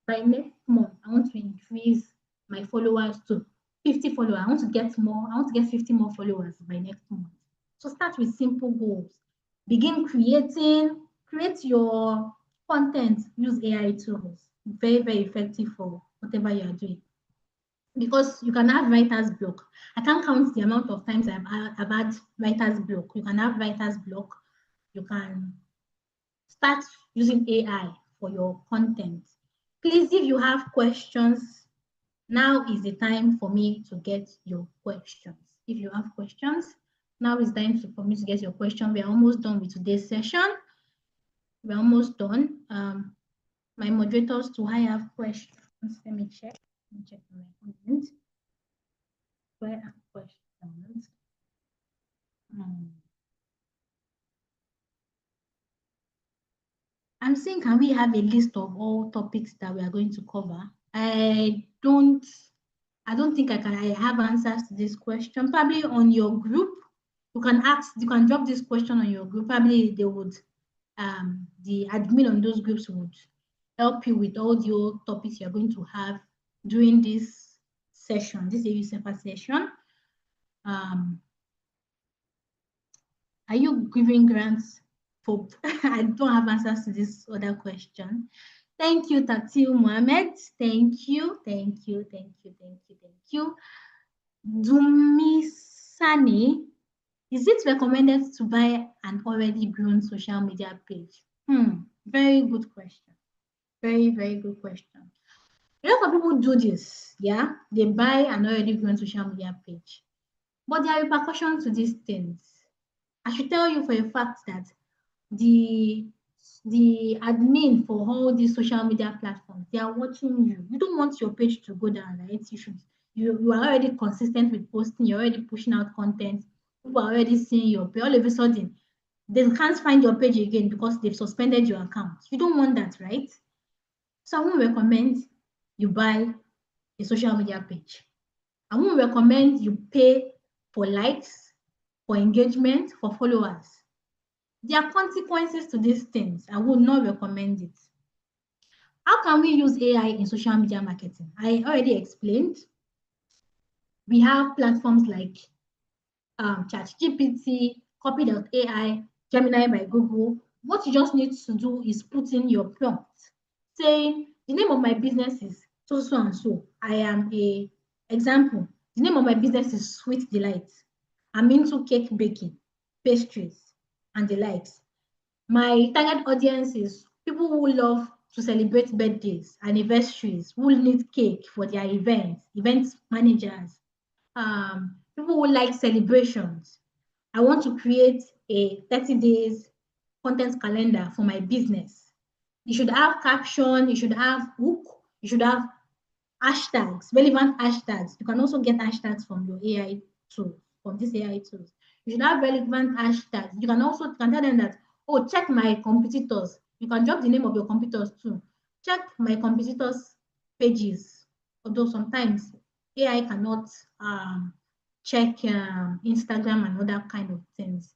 by next month, I want to increase my followers to 50 followers. I want to get 50 more followers by next month. So start with simple goals. Begin create your content. Use AI tools. Very effective for whatever you are doing. Because you can have writer's block. I can't count the amount of times I've had writer's block. You can have writer's block. You can start using AI for your content. Please, if you have questions, now is the time for me to get your questions. If you have questions, now is the time for me to get your question. We are almost done with today's session. We're almost done. My moderators, do I have questions? Let me check. My comment. Where are questions? I'm saying, can we have a list of all topics that we are going to cover? I don't think I have answers to this question. Probably on your group, you can drop this question on your group. Probably they would, the admin on those groups would help you with all the topics you're going to have during this session, this AU-CIEFFA session. Are you giving grants for? I don't have answers to this other question. Thank you, Tatil Mohammed. Thank you. Dumisani, is it recommended to buy an already grown social media page? Very good question. Very good question. A lot of people do this, yeah? They buy an already grown social media page. But there are repercussions to these things. I should tell you for a fact that the admin for all these social media platforms, they are watching you. You don't want your page to go down, right? You are already consistent with posting, you're already pushing out content, people are already seeing your page. All of a sudden, they can't find your page again because they've suspended your account. You don't want that, right? So I won't recommend you buy a social media page. I won't recommend you pay for likes, for engagement, for followers. There are consequences to these things. I would not recommend it. How can we use AI in social media marketing? I already explained. We have platforms like ChatGPT, Copy.ai, Gemini by Google. What you just need to do is put in your prompt saying the name of my business is so and so. I am a example. The name of my business is Sweet Delight. I'm into cake baking, pastries, and the likes. My target audience is people who love to celebrate birthdays, anniversaries, who need cake for their events, event managers, people who like celebrations. I want to create a 30 days content calendar for my business. You should have caption, you should have hook, you should have hashtags, relevant hashtags. You can also get hashtags from your AI tools, from these AI tools. You should have relevant hashtags. You can also tell them that, oh, check my competitors. You can drop the name of your competitors too. Check my competitors' pages. Although sometimes AI cannot check Instagram and other kind of things.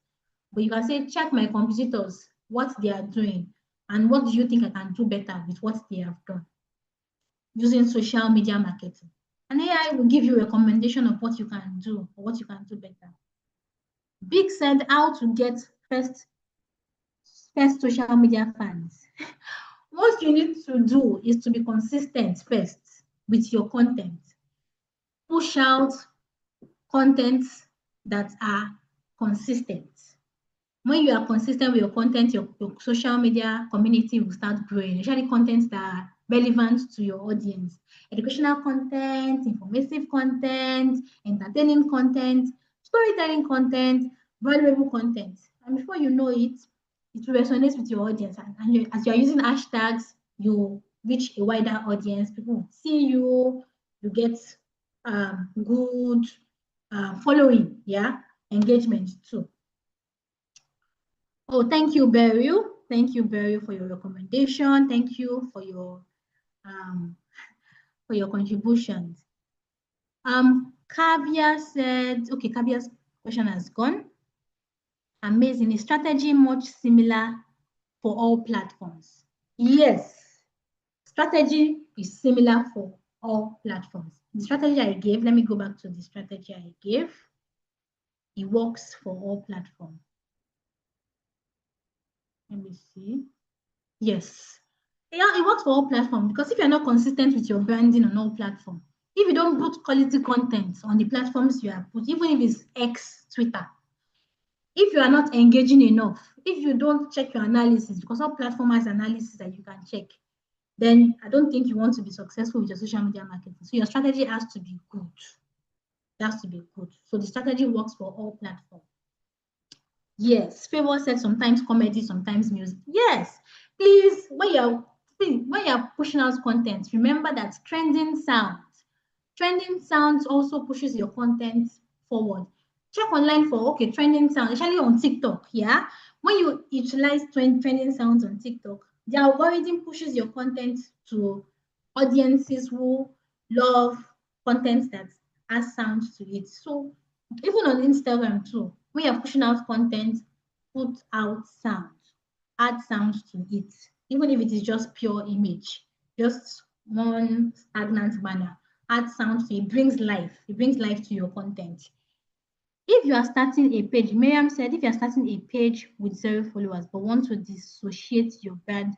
But you can say, check my competitors, what they are doing, and what do you think I can do better with what they have done using social media marketing. And AI will give you a recommendation of what you can do or what you can do better. Big said how to get first social media fans. What you need to do is to be consistent first with your content. Push out contents that are consistent. When you are consistent with your content, your social media community will start growing, especially contents that are relevant to your audience. Educational content, informative content, entertaining content, storytelling content, valuable content. And before you know it, it will resonate with your audience. And as you are using hashtags, you reach a wider audience. People will see you, you get good following, yeah, engagement too. Oh, thank you, Beryl. Thank you, Beryl, for your recommendation. Thank you for your contributions. Kavya said, okay, Kavya's question has gone. Amazing. Is strategy much similar for all platforms? Yes. Strategy is similar for all platforms. The strategy I gave, let me go back to the strategy I gave. It works for all platforms. Let me see. Yes. Yeah, it works for all platforms because if you're not consistent with your branding on all platforms, if you don't put quality content on the platforms you have put, even if it's X, Twitter, if you are not engaging enough, if you don't check your analysis, because all platform has analysis that you can check, then I don't think you want to be successful with your social media marketing. So your strategy has to be good. It has to be good. So the strategy works for all platforms. Yes, Favor said sometimes comedy, sometimes music. Yes, please, when you're pushing out content, remember that trending sounds also pushes your content forward. Check online for, okay, trending sounds, especially on TikTok, yeah? When you utilize trending sounds on TikTok, the algorithm pushes your content to audiences who love content that has sound to it. So even on Instagram too, when you're pushing out content, put out sound, add sound to it, even if it is just pure image, just one stagnant banner, add sound to it, brings life to your content. If you are starting a page, Miriam said, if you are starting a page with 0 followers but want to dissociate your brand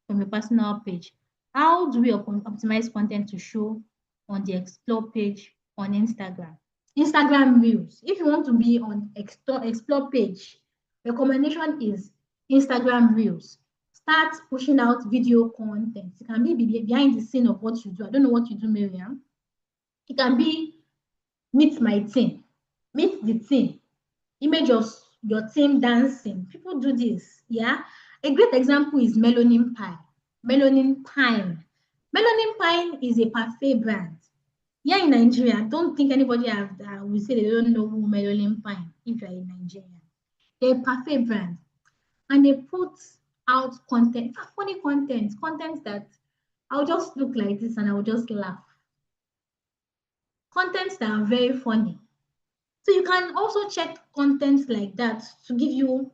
from your personal page, how do we optimize content to show on the explore page on Instagram? Instagram Reels. If you want to be on explore page, recommendation is Instagram Reels. Start pushing out video content. It can be behind the scene of what you do. I don't know what you do, Miriam. It can be meet my team, meet the team, image of your team dancing. People do this, yeah. A great example is Melanin Pie. Melanin Pine. Melanin Pine is a parfait brand. Here in Nigeria, I don't think anybody will say they don't know who Melanin Pine if you're in Nigeria. They're a parfait brand. And they put out content, funny content that I'll just look like this and I'll just laugh. Contents that are very funny. So you can also check contents like that to give you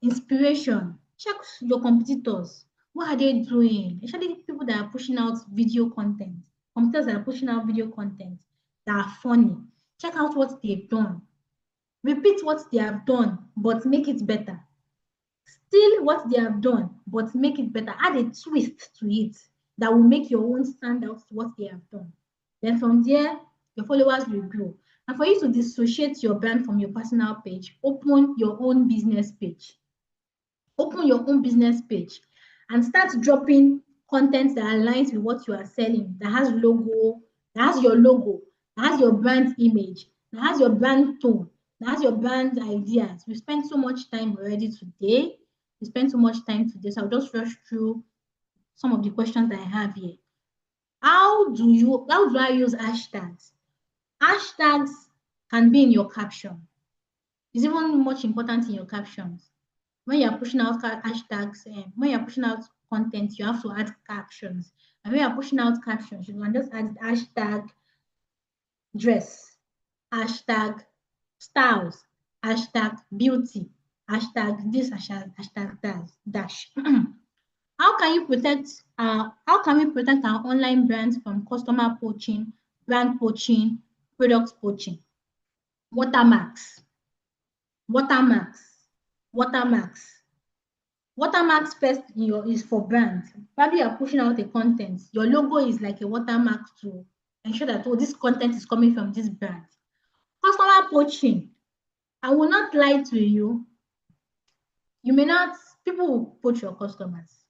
inspiration. Check your competitors. What are they doing? Especially people that are pushing out video content. Competitors that are pushing out video content that are funny. Check out what they've done. Repeat what they have done, but make it better. Still what they have done, but make it better. Add a twist to it that will make your own stand out to what they have done. Then from there, your followers will grow. And for you to dissociate your brand from your personal page, open your own business page. Open your own business page and start dropping content that aligns with what you are selling, that has logo, that has your logo, that has your brand image, that has your brand tone, that has your brand ideas. We spent so much time already today to spend so much time today, so I'll just rush through some of the questions that I have here. How do I use hashtags? Hashtags can be in your caption. It's even much important in your captions. When you're pushing out hashtags, when you're pushing out content, you have to add captions. And when you're pushing out captions, you can just add hashtag dress, hashtag styles, hashtag beauty, hashtag this, hashtag that, dash. How can we protect our online brands from customer poaching, brand poaching, product poaching? Watermarks. Watermarks first is for brands. Probably you're pushing out a content. Your logo is like a watermark to ensure that, oh, this content is coming from this brand. Customer poaching. I will not lie to you. People will poach your customers.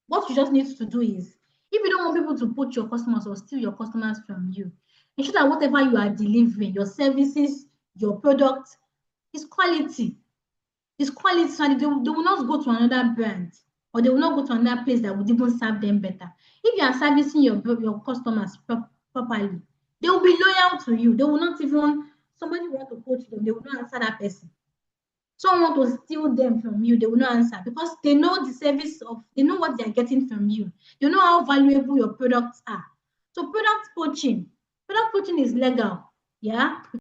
What you just need to do is, if you don't want people to poach your customers or steal your customers from you, ensure that whatever you are delivering, your services, your product, is quality. It's quality, so they will not go to another brand, or they will not go to another place that would even serve them better. If you are servicing your customers properly, they will be loyal to you. They will not even, somebody want to poach them, they will not answer that person. Someone want to steal them from you, they will not answer, because they know the service they know what they are getting from you. They know how valuable your products are. So product poaching is legal, yeah?